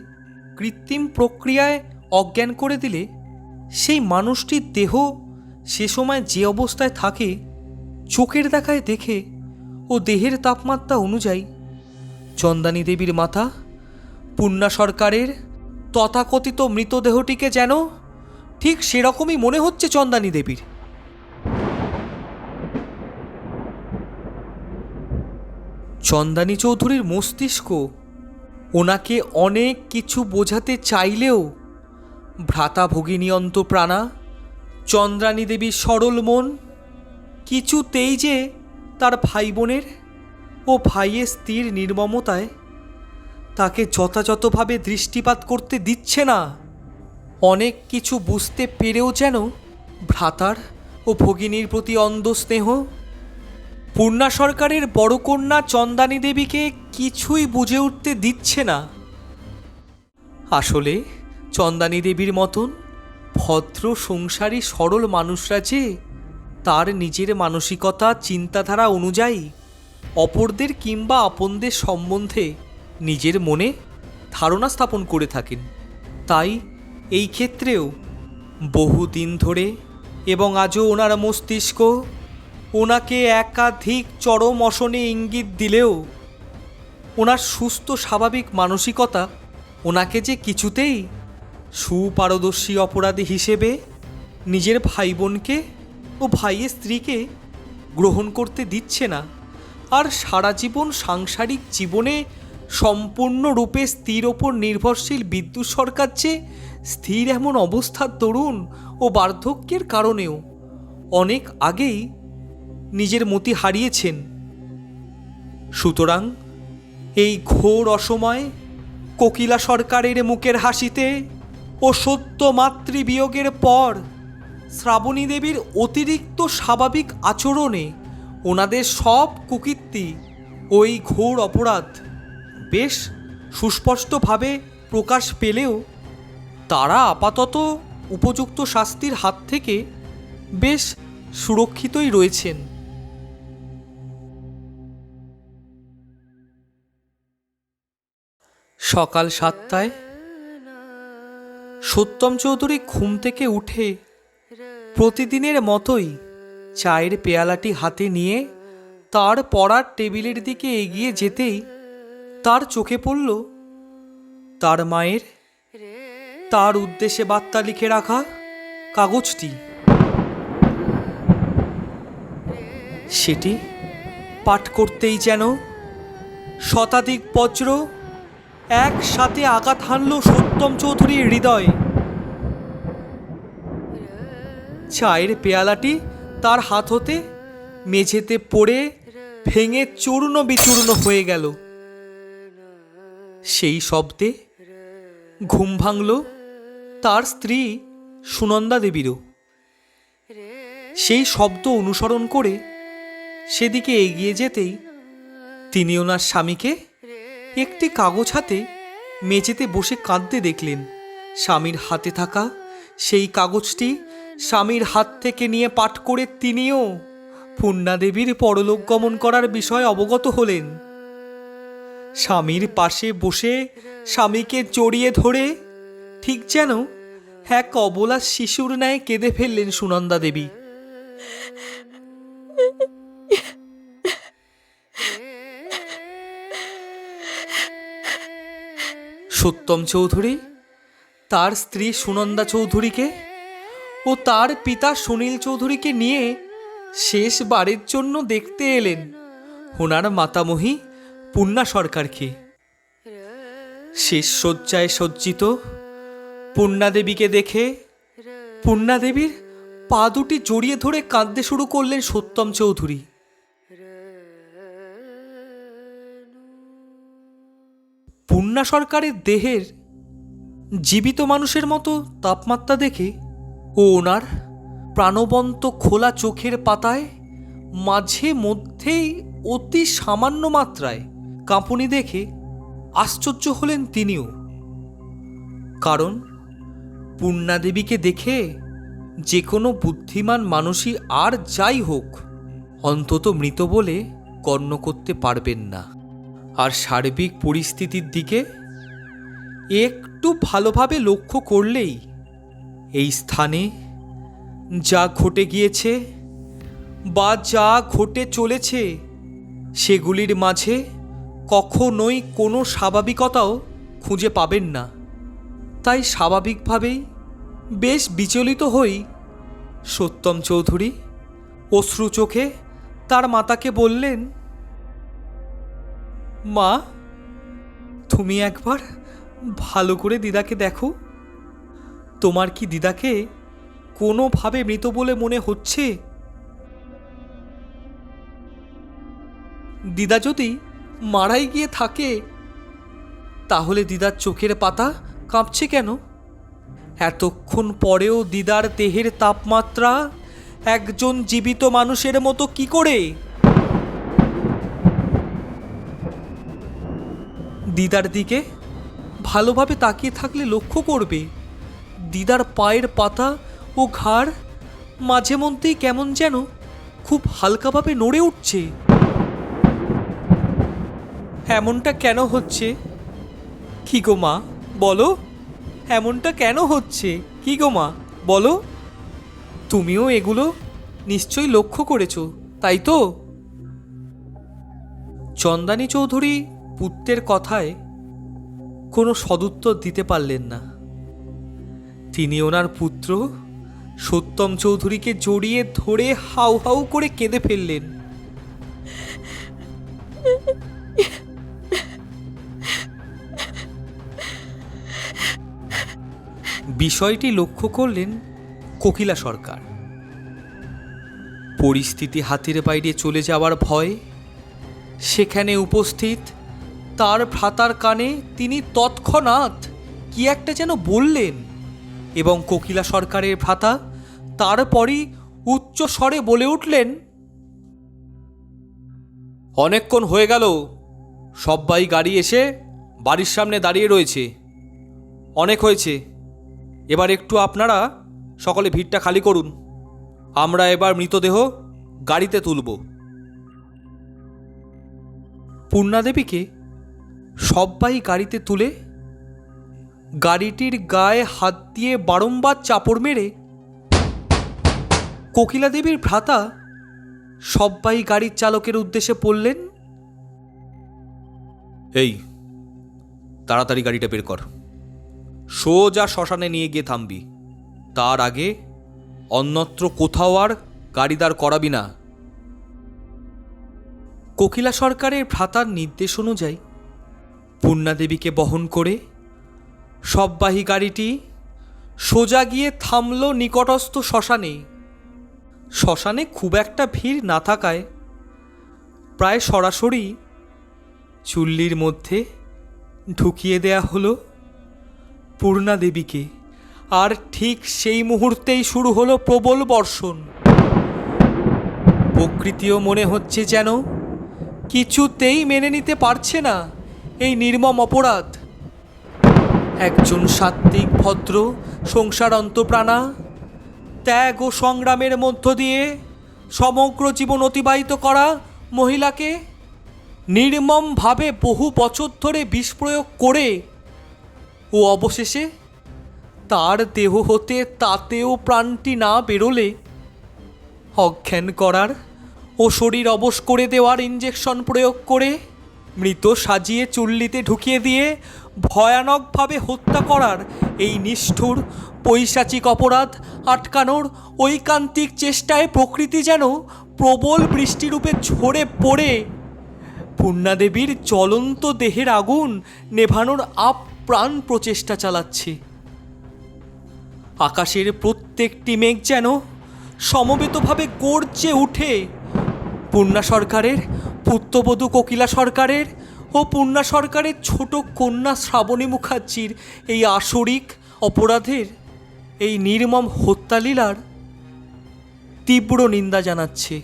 কৃত্রিম প্রক্রিয়ায় অজ্ঞান করে দিলে, সেই মানুষটির দেহ সে সময় যে অবস্থায় থাকে চোখের দেখায় দেখে ও দেহের তাপমাত্রা অনুযায়ী চন্দানী দেবীর মাতা পূর্ণা সরকারের তথাকথিত মৃতদেহটিকে যেন ঠিক সেরকমই মনে হচ্ছে চন্দানী দেবীর। চন্দানী চৌধুরীর মস্তিষ্ক ওনাকে অনেক কিছু বোঝাতে চাইলেও ভ্রাতা ভগিনী অন্তঃপ্রাণা চন্দ্রানী দেবীর সরল মন কিছুতেই যে তার ভাই বোনের ও ভাইয়ের স্ত্রীর নির্মমতায় তাকে যথাযথভাবে দৃষ্টিপাত করতে দিচ্ছে না। অনেক কিছু বুঝতে পেরেও যেন ভ্রাতার ও ভগিনীর প্রতি অন্ধ স্নেহ পূর্ণা সরকারের বড় কন্যা চন্দানী দেবীকে কিছুই বুঝে উঠতে দিচ্ছে না। আসলে চন্দানী দেবীর মতন ভদ্র সংসারী সরল মানুষরা যে তার নিজের মানসিকতা চিন্তাধারা অনুযায়ী অপরদের কিংবা আপনদের সম্বন্ধে নিজের মনে ধারণা স্থাপন করে থাকেন। তাই এই ক্ষেত্রেও বহুদিন ধরে এবং আজও ওনার মস্তিষ্ক ওনাকে একাধিক চরম অশনে ইঙ্গিত দিলেও ওনার সুস্থ স্বাভাবিক মানসিকতা ওনাকে যে কিছুতেই সুপারদর্শী অপরাধী হিসেবে নিজের ভাই বোনকে ও ভাইয়ের স্ত্রীকে গ্রহণ করতে দিচ্ছে না। আর সারা জীবন সাংসারিক জীবনে সম্পূর্ণরূপে স্ত্রীর ওপর নির্ভরশীল বিদ্যুৎ সরকার যে স্থির এমন অবস্থার দরুন ও বার্ধক্যের কারণেও অনেক আগেই নিজের মতি হারিয়েছেন। সুতরাং এই ঘোর অসময়ে কোকিলা সরকারের মুখের হাসিতে ও সত্য মাতৃবিয়োগের পর শ্রাবণী দেবীর অতিরিক্ত স্বাভাবিক আচরণে ওনাদের সব কুকীর্তি ওই ঘোর অপরাধ বেশ সুস্পষ্টভাবে প্রকাশ পেলেও তারা আপাতত উপযুক্ত শাস্তির হাত থেকে বেশ সুরক্ষিতই রয়েছেন। সকাল 7টায় সত্যম চৌধুরী ঘুম থেকে উঠে প্রতিদিনের মতোই চায়ের পেয়ালাটি হাতে নিয়ে তার পড়ার টেবিলের দিকে এগিয়ে যেতেই তার চোখে পড়ল তার মায়ের তার উদ্দেশ্যে বার্তা লিখে রাখা কাগজটি। সেটি পাঠ করতেই যেন শতাধিক বজ্র একসাথে আঘাত হানল সত্যম চৌধুরীর হৃদয়ে। চায়ের পেয়ালাটি তার হাত হতে মেঝেতে পড়ে ভেঙে চূর্ণ বিচূর্ণ হয়ে গেল। সেই শব্দে ঘুম ভাঙল তার স্ত্রী সুনন্দা দেবীরও। সেই শব্দ অনুসরণ করে সেদিকে এগিয়ে যেতেই তিনি ওনার স্বামীকে একটি কাগজ হাতে মেঝেতে বসে কাঁদতে দেখলেন। স্বামীর হাতে থাকা সেই কাগজটি স্বামীর হাত থেকে নিয়ে পাঠ করে তিনিও পূর্ণা দেবীর পরলোক গমন করার বিষয়ে অবগত হলেন। স্বামীর পাশে বসে স্বামীকে জড়িয়ে ধরে ঠিক যেন এক অবলা শিশুর ন্যায় কেঁদে ফেললেন সুনন্দা দেবী। সত্যম চৌধুরী তার স্ত্রী সুনন্দা চৌধুরীকে ও তার পিতা সুনীল চৌধুরীকে নিয়ে শেষবারের জন্য দেখতে এলেন ওনার মাতামহী পূর্ণা সরকারকে। শেষ শয্যায় সজ্জিত পূর্ণা দেবীকে দেখে পূর্ণা দেবীর পা দুটি জড়িয়ে ধরে কাঁদতে শুরু করলেন সত্যম চৌধুরী। পূর্ণা সরকারের দেহের জীবিত মানুষের মতো তাপমাত্রা দেখে ও ওনার প্রাণবন্ত খোলা চোখের পাতায় মাঝে মধ্যেই অতি সামান্য মাত্রায় কাঁপুনি দেখে আশ্চর্য হলেন তিনিও। কারণ পূর্ণাদেবীকে দেখে যে কোনো বুদ্ধিমান মানুষই আর যাই হোক অন্তত মৃত বলে গণ্য করতে পারবেন না। আর সার্বিক পরিস্থিতির দিকে একটু ভালোভাবে লক্ষ্য করলেই এই স্থানে যা ঘটে গিয়েছে বা যা ঘটে চলেছে সেগুলির মাঝে কখনোই কোনো স্বাভাবিকতাও খুঁজে পাবেন না। তাই স্বাভাবিকভাবেই বেশ বিচলিত হই সত্যম চৌধুরী অশ্রু চোখে তার মাতাকে বললেন, মা, তুমি একবার ভালো করে দিদাকে দেখো। তোমার কি দিদাকে কোনোভাবে মৃত বলে মনে হচ্ছে? দিদা যদি মারাই গিয়ে থাকে তাহলে দিদার চোখের পাতা কাঁপছে কেন? এতক্ষণ পরেও দিদার দেহের তাপমাত্রা একজন জীবিত মানুষের মতো কি করে? দিদার দিকে ভালোভাবে তাকিয়ে থাকলে লক্ষ্য করবে দিদার পায়ের পাতা ও ঘাড় মাঝে মধ্যেই কেমন যেন খুব হালকাভাবে নড়ে উঠছে। এমনটা কেন হচ্ছে? কি গো মা, বলো, এমনটা কেন হচ্ছে? কি গো মা, বলো। তুমিও এগুলো নিশ্চয়ই লক্ষ্য করেছো, তাই তো? চন্দানী চৌধুরী পুত্রের কথায় কোনো সদুত্তর দিতে পারলেন না। তিনি ওনার পুত্র সত্যম চৌধুরীকে জড়িয়ে ধরে হাউ হাউ করে কেঁদে ফেললেন। বিষয়টি লক্ষ্য করলেন কোকিলা সরকার। পরিস্থিতি হাতের বাইরে চলে যাওয়ার ভয় সেখানে উপস্থিত তার ভ্রাতার কানে তিনি তৎক্ষণাৎ কি একটা যেন বললেন এবং কোকিলা সরকারের ভ্রাতা তারপরই উচ্চ স্বরে বলে উঠলেন, অনেকক্ষণ হয়ে গেল, সবাই গাড়ি এসে বাড়ির সামনে দাঁড়িয়ে রয়েছে, অনেক হয়েছে, এবার একটু আপনারা সকলে ভিড়টা খালি করুন, আমরা এবার মৃতদেহ গাড়িতে তুলব। পূর্ণাদেবীকে সবাই গাড়িতে তুলে গাড়িটির গায়ে হাত দিয়ে বারংবার চাপড় মেরে কোকিলা দেবীর ভ্রাতা সবাই গাড়ির চালকের উদ্দেশ্যে বললেন, এই তাড়াতাড়ি গাড়িটা বের কর, সোজা শ্মশানে নিয়ে গিয়ে থামবি, তার আগে অন্যত্র কোথাও আর গাড়ি দাঁড় করাবি না। কোকিলা সরকারের ভ্রাতার নির্দেশ অনুযায়ী পূর্ণাদেবীকে বহন করে সববাহী গাড়িটি সোজা গিয়ে থামল নিকটস্থ শ্মশানে। শ্মশানে খুব একটা ভিড় না থাকায় প্রায় সরাসরি চুল্লির মধ্যে ঢুকিয়ে দেয়া হলো পূর্ণাদেবীকে। আর ঠিক সেই মুহূর্তেই শুরু হলো প্রবল বর্ষণ। প্রকৃতিও মনে হচ্ছে যেন কিছুতেই মেনে নিতে পারছে না এই নির্মম অপরাধ। একজন সাত্ত্বিক ভদ্র সংসার অন্তঃপ্রাণা ত্যাগ ও সংগ্রামের মধ্য দিয়ে সমগ্র জীবন অতিবাহিত করা মহিলাকে নির্মমভাবে বহু বছর ধরে বিষ প্রয়োগ করে ও অবশেষে তার দেহ হতে তাতেও প্রাণটি না বেরোলে অজ্ঞান করার ও শরীর অবশ করে দেওয়ার ইঞ্জেকশন প্রয়োগ করে মৃত সাজিয়ে চুল্লিতে ঢুকিয়ে দিয়ে ভয়ানকভাবে হত্যা করার এই নিষ্ঠুর পৈশাচিক অপরাধ আটকানোর ঐকান্তিক চেষ্টায় প্রকৃতি যেন প্রবল বৃষ্টিরূপে ঝরে পড়ে পূর্ণাদেবীর জ্বলন্ত দেহের আগুন নেভানোর আপ্রাণ প্রচেষ্টা চালাচ্ছে। আকাশের প্রত্যেকটি মেঘ যেন সমবেতভাবে গর্জে উঠে পূর্ণা সরকারের পুত্রবধূ কোকিলা সরকারের ও পূর্ণা সরকারের ছোট কন্যা শ্রাবণী মুখার্জির এই আসরিক অপরাধের, এই নির্মম হত্যালীলার তীব্র নিন্দা জানাচ্ছে।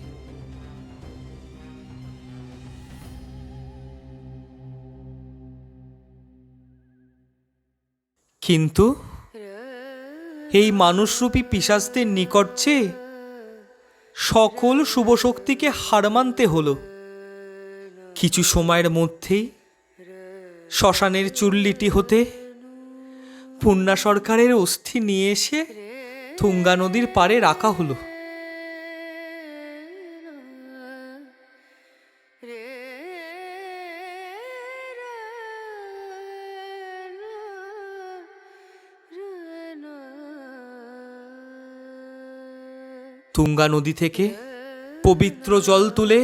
কিন্তু এই মানুষরূপী পিশাচদের নিকট চেয়ে সকল শুভশক্তিকে হার মানতে হলো। কিছু সময়ের মধ্যেই শ্মশানের চুল্লিটি হতে পূর্ণা সরকারের অস্থি নিয়ে এসে তুঙ্গা নদীর পাড়ে রাখা হলো। তুঙ্গা নদী থেকে পবিত্র জল তুলে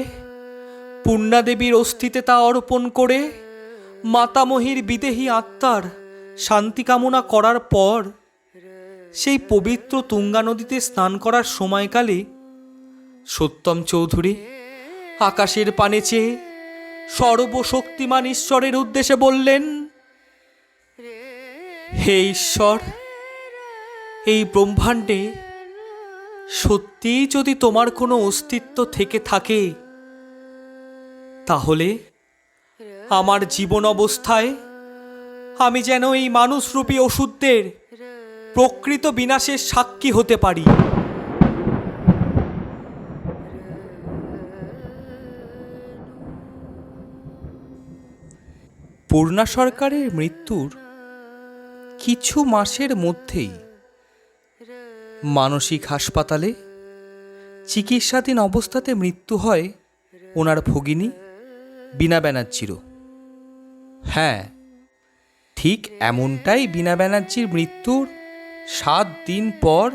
পূর্ণা দেবীর অস্থিতে তা অর্পণ করে মাতামহীর বিদেহী আত্মার শান্তি কামনা করার পর সেই পবিত্র তুঙ্গা নদীতে স্নান করার সময়কালে সত্যম চৌধুরী আকাশের পানে চেয়ে সর্বশক্তিমান ঈশ্বরের উদ্দেশ্যে বললেন, হে ঈশ্বর, এই ব্রহ্মাণ্ডে সত্যিই যদি তোমার কোনো অস্তিত্ব থেকে থাকে, তাহলে আমার জীবন অবস্থায় আমি যেন এই মানুষরূপী ওষুধদের প্রকৃত বিনাশের সাক্ষী হতে পারি। পূর্ণা সরকারের মৃত্যুর কিছু মাসের মধ্যেই মানসিক হাসপাতালে চিকিৎসাধীন অবস্থাতে মৃত্যু হয় ওনার ভগিনী বীণা ব্যানার্জিরও। হ্যাঁ, ঠিক এমনটাই বীণা ব্যানার্জির মৃত্যুর 7 দিন পর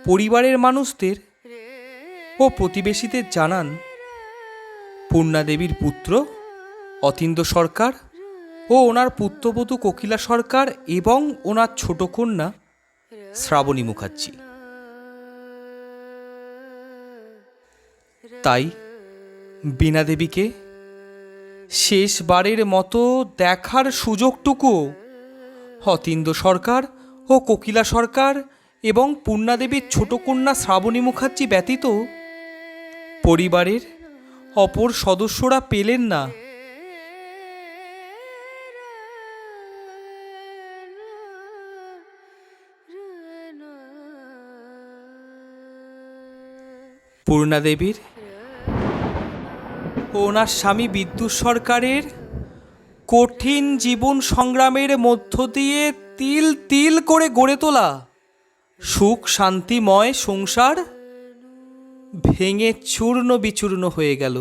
পরিবারের মানুষদের ও প্রতিবেশীদের জানান পূর্ণা দেবীর পুত্র অতীন্দ্র সরকার ও ওনার পুত্রবধূ কোকিলা সরকার এবং ওনার ছোট কন্যা শ্রাবণী মুখার্জি। তাই বীণা দেবীকে শেষবারের মতো দেখার সুযোগটুকু অতীন্দ্র সরকার ও কোকিলা সরকার এবং পূর্ণা দেবীর ছোট কন্যা শ্রাবণী মুখার্জি ব্যতীত পরিবারের অপর সদস্যরা পেলেন না। পূর্ণা দেবীর ও ওনার স্বামী বিদ্যুৎ সরকারের কঠিন জীবন সংগ্রামের মধ্য দিয়ে তিল তিল করে গড়ে তোলা সুখ শান্তিময় সংসার ভেঙে চূর্ণ বিচূর্ণ হয়ে গেল।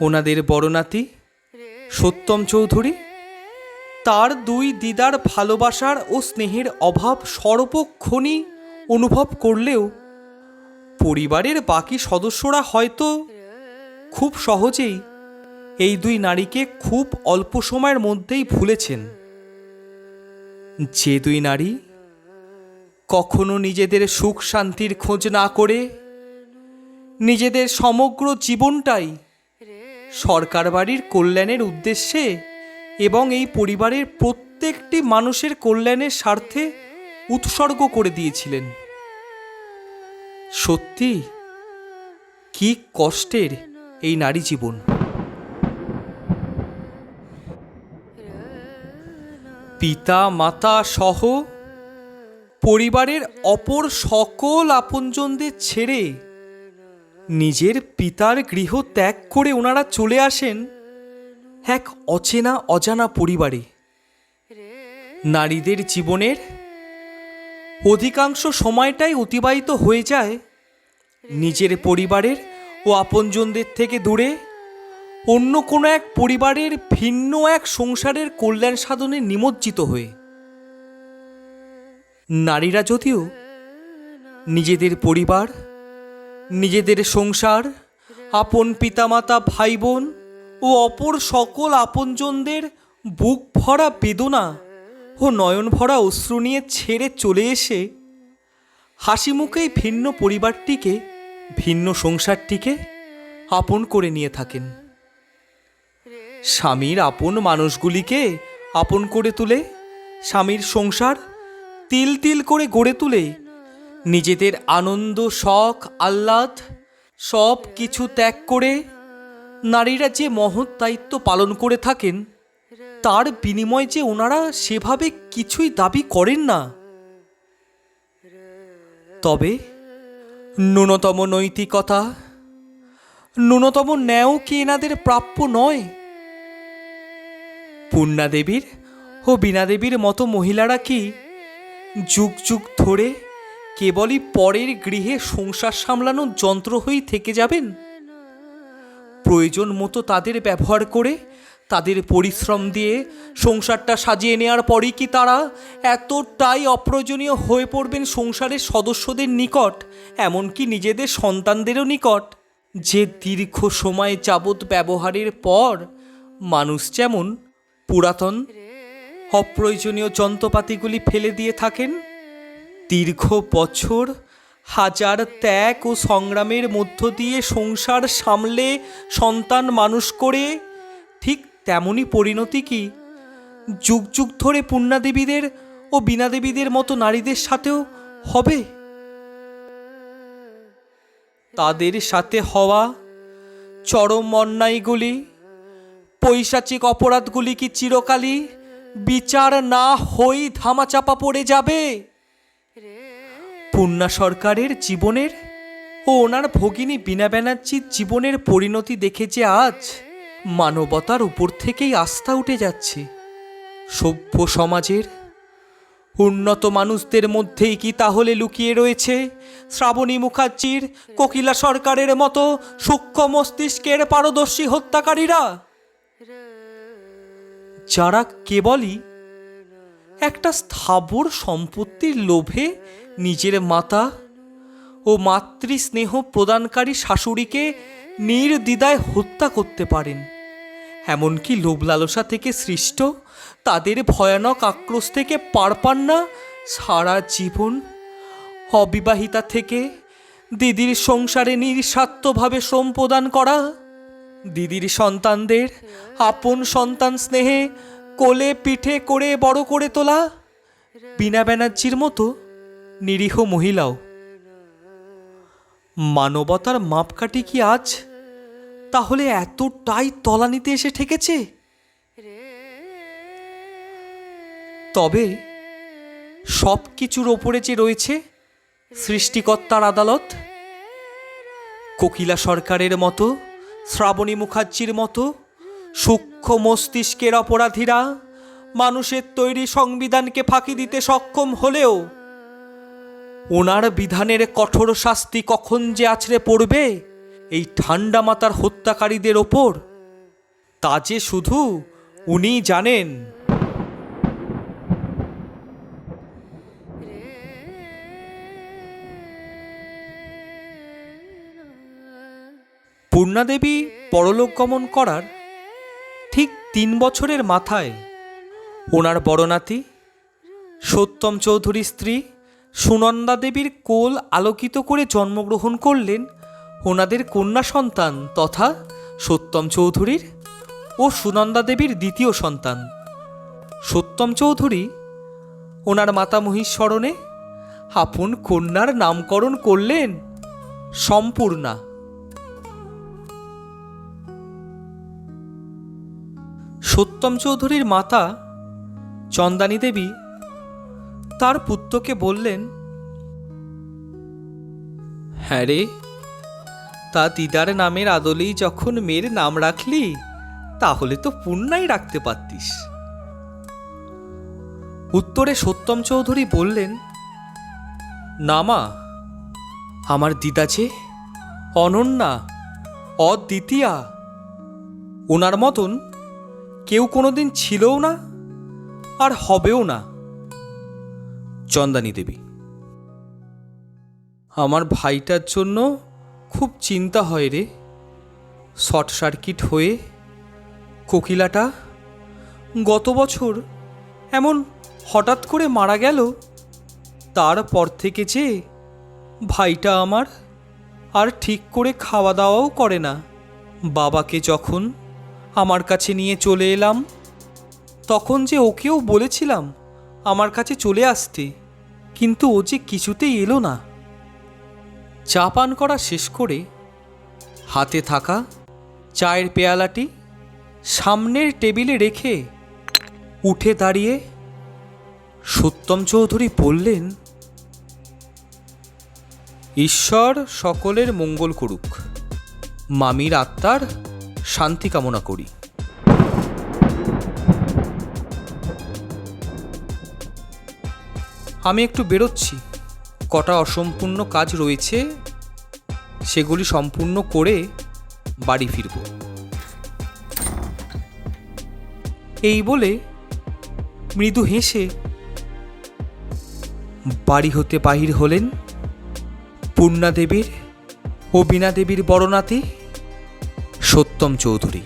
ওনাদের বড় নাতি সত্যম চৌধুরী তার 2 দিদার ভালোবাসার ও স্নেহের অভাব সর্বক্ষণই অনুভব করলেও পরিবারের বাকি সদস্যরা হয়তো খুব সহজেই এই 2 নারীকে খুব অল্প সময়ের মধ্যেই ভুলেছেন। যে 2 নারী কখনো নিজেদের সুখ শান্তির খোঁজ না করে নিজেদের সমগ্র জীবনটাই সরকার বাড়ির কল্যাণের উদ্দেশ্যে এবং এই পরিবারের প্রত্যেকটি মানুষের কল্যাণের স্বার্থে উৎসর্গ করে দিয়েছিলেন। সত্যি কি কষ্টের এই নারী জীবন। পিতা মাতা সহ পরিবারের অপর সকল আপনজনদের ছেড়ে নিজের পিতার গৃহ ত্যাগ করে ওনারা চলে আসেন এক অচেনা অজানা পরিবারে। নারীদের জীবনের অধিকাংশ সময়টাই অতিবাহিত হয়ে যায় নিজের পরিবারের ও আপনজনদের থেকে দূরে অন্য কোনো এক পরিবারের ভিন্ন এক সংসারের কল্যাণ সাধনে নিমজ্জিত হয়ে। নারীরা যদিও নিজেদের পরিবার, নিজেদের সংসার, আপন পিতামাতা, ভাই বোন ও অপর সকল আপনজনদের বুক ভরা বেদনা ও নয়ন ভরা অশ্রু নিয়ে ছেড়ে চলে এসে হাসি মুখেই ভিন্ন পরিবারটিকে ভিন্ন সংসারটিকে আপন করে নিয়ে থাকেন। স্বামীর আপন মানুষগুলিকে আপন করে তুলে স্বামীর সংসার তিল তিল করে গড়ে তুলে নিজেদের আনন্দ, শখ, আহ্লাদ সব কিছু ত্যাগ করে নারীরা যে মহৎ দায়িত্ব পালন করে থাকেন, তার বিনিময়ে যে ওনারা সেভাবে কিছুই দাবি করেন না। তবে ন্যূনতম নৈতিকতা, ন্যূনতম ন্যায় কি এনাদের প্রাপ্য নয়? পূর্ণাদেবীর ও বীণাদেবীর মতো মহিলারা কি যুগ যুগ ধরে কেবলই পরের গৃহে সংসার সামলানোর যন্ত্র হয়েই থেকে যাবেন? প্রয়োজন মতো তাদের ব্যবহার করে তাদের পরিশ্রম দিয়ে সংসারটা সাজিয়ে নেওয়ার পরেই কি তারা এতটাই অপ্রয়োজনীয় হয়ে পড়বেন সংসারের সদস্যদের নিকট, এমনকি নিজেদের সন্তানদেরও নিকট, যে দীর্ঘ সময় যাবৎ ব্যবহারের পর মানুষ যেমন পুরাতন অপ্রয়োজনীয় যন্ত্রপাতিগুলি ফেলে দিয়ে থাকেন, দীর্ঘ বছর হাজার ত্যাগ ও সংগ্রামের মধ্য দিয়ে সংসার সামলে সন্তান মানুষ করে ঠিক তেমনই পরিণতি কি যুগ যুগ ধরে পূর্ণাদেবীদের ও বীণাদেবীদের মতো নারীদের সাথেও হবে? তাদের সাথে হওয়া চরম অন্যায়গুলি, পৈশাচিক অপরাধগুলি কি চিরকালই বিচার না হই ধামাচাপা পড়ে যাবে? পূর্ণা সরকারের জীবনের ও ওনার ভগিনী বীণা ব্যানার্জির জীবনের পরিণতি দেখে যে আজ মানবতার উপর থেকেই আস্থা উঠে যাচ্ছে। সভ্য সমাজের উন্নত মানুষদের মধ্যেই কি তাহলে লুকিয়ে রয়েছে শ্রাবণী মুখার্জির, কোকিলা সরকারের মতো সূক্ষ্ম মস্তিষ্কের পারদর্শী হত্যাকারীরা, যারা কেবলই একটা স্থাবর সম্পত্তির লোভে নিজের মাতা ও মাতৃস্নেহ প্রদানকারী শাশুড়িকে নির্দ্বিধায় হত্যা করতে পারেন? এমনকি লোভ লালসা থেকে সৃষ্ট তাদের ভয়ানক আক্রোশ থেকে পার পান না সারা জীবন অবিবাহিতা থেকে দিদির সংসারে নিঃস্বার্থভাবে শ্রম প্রদান করা, দিদির সন্তানদের আপন সন্তান স্নেহে কোলে পিঠে করে বড় করে তোলা বীণা ব্যানার্জির মতো নিরীহ মহিলাও? মানবতার মাপকাঠি কি আজ তাহলে এতটাই তলানিতে এসে ঠেকেছে? তবে সব কিছুর ওপরে যে রয়েছে সৃষ্টিকর্তার আদালত, কোকিলা সরকারের মতো, শ্রাবণী মুখার্জির মতো সূক্ষ্ম মস্তিষ্কের অপরাধীরা মানুষের তৈরি সংবিধানকে ফাঁকি দিতে সক্ষম হলেও ওনার বিধানের কঠোর শাস্তি কখন যে আছড়ে পড়বে এই ঠান্ডা মাথার হত্যাকারীদের ওপর, তা যে শুধু উনিই জানেন। পূর্ণাদেবী পরলোক গমন করার ঠিক 3 বছরের মাথায় ওনার বড় নাতি সত্যম চৌধুরীর স্ত্রী সুনন্দা দেবীর কোল আলোকিত করে জন্মগ্রহণ করলেন ওনাদের কন্যা সন্তান তথা সত্যম চৌধুরীর ও সুনন্দা দেবীর দ্বিতীয় সন্তান। সত্যম চৌধুরী ওনার মাতামহীর স্মরণে আপন কন্যার নামকরণ করলেন সম্পূর্ণা। সত্যম চৌধুরীর মাতা চন্দানী দেবী তার পুত্রকে বললেন, হ্যাঁ রে, তা দিদার নামের আদলেই যখন মেয়ের নাম রাখলি তাহলে তো পূর্ণাই রাখতে পারতিস। উত্তরে সত্যম চৌধুরী বললেন, না মা, আমার দিদা যে অনন্যা, অদ্বিতীয়া, ওনার মতন কেউ কোনোদিন ছিলও না আর হবেও না। চন্দানী দেবী, আমার ভাইটার জন্য খুব চিন্তা হয় রে। শর্ট সার্কিট হয়ে কোকিলাটা গত বছর এমন হঠাৎ করে মারা গেল, তারপর থেকে যে ভাইটা আমার আর ঠিক করে খাওয়া দাওয়াও করে না। বাবাকে যখন আমার কাছে নিয়ে চলে এলাম, তখন যে ওকেও বলেছিলাম আমার কাছে চলে আসতে, কিন্তু ও যে কিছুতেই এলো না। চা পান করা শেষ করে হাতে থাকা চায়ের পেয়ালাটি সামনের টেবিলে রেখে উঠে দাঁড়িয়ে সত্যম চৌধুরী বললেন, ঈশ্বর সকলের মঙ্গল করুক, মামির আত্মার শান্তি কামনা করি। আমি একটু বেরোচ্ছি, কটা অসম্পূর্ণ কাজ রয়েছে, সেগুলি সম্পূর্ণ করে বাড়ি ফিরব। এই বলে মৃদু হেসে বাড়ি হতে বাহির হলেন পূর্ণা দেবীর ও বীণা দেবীর বড় নাতি সত্যম চৌধুরী।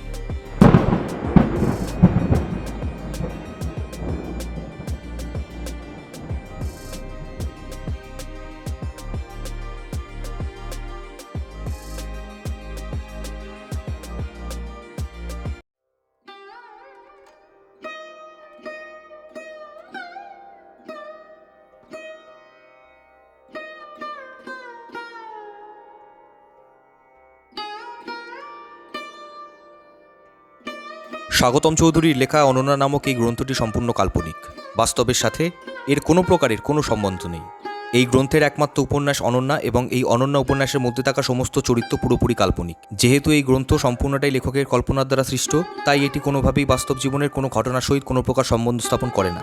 স্বাগতম চৌধুরীর লেখা অনন্যা নামক এই গ্রন্থটি সম্পূর্ণ কাল্পনিক, বাস্তবের সাথে এর কোনো প্রকারের কোনো সম্বন্ধ নেই। এই গ্রন্থের একমাত্র উপন্যাস অনন্যা, এবং এই অনন্যা উপন্যাসের মধ্যে থাকা সমস্ত চরিত্র পুরোপুরি কাল্পনিক। যেহেতু এই গ্রন্থ সম্পূর্ণটাই লেখকের কল্পনার দ্বারা সৃষ্ট, তাই এটি কোনোভাবেই বাস্তব জীবনের কোনো ঘটনার সহিত কোনো প্রকার সম্বন্ধ স্থাপন করে না।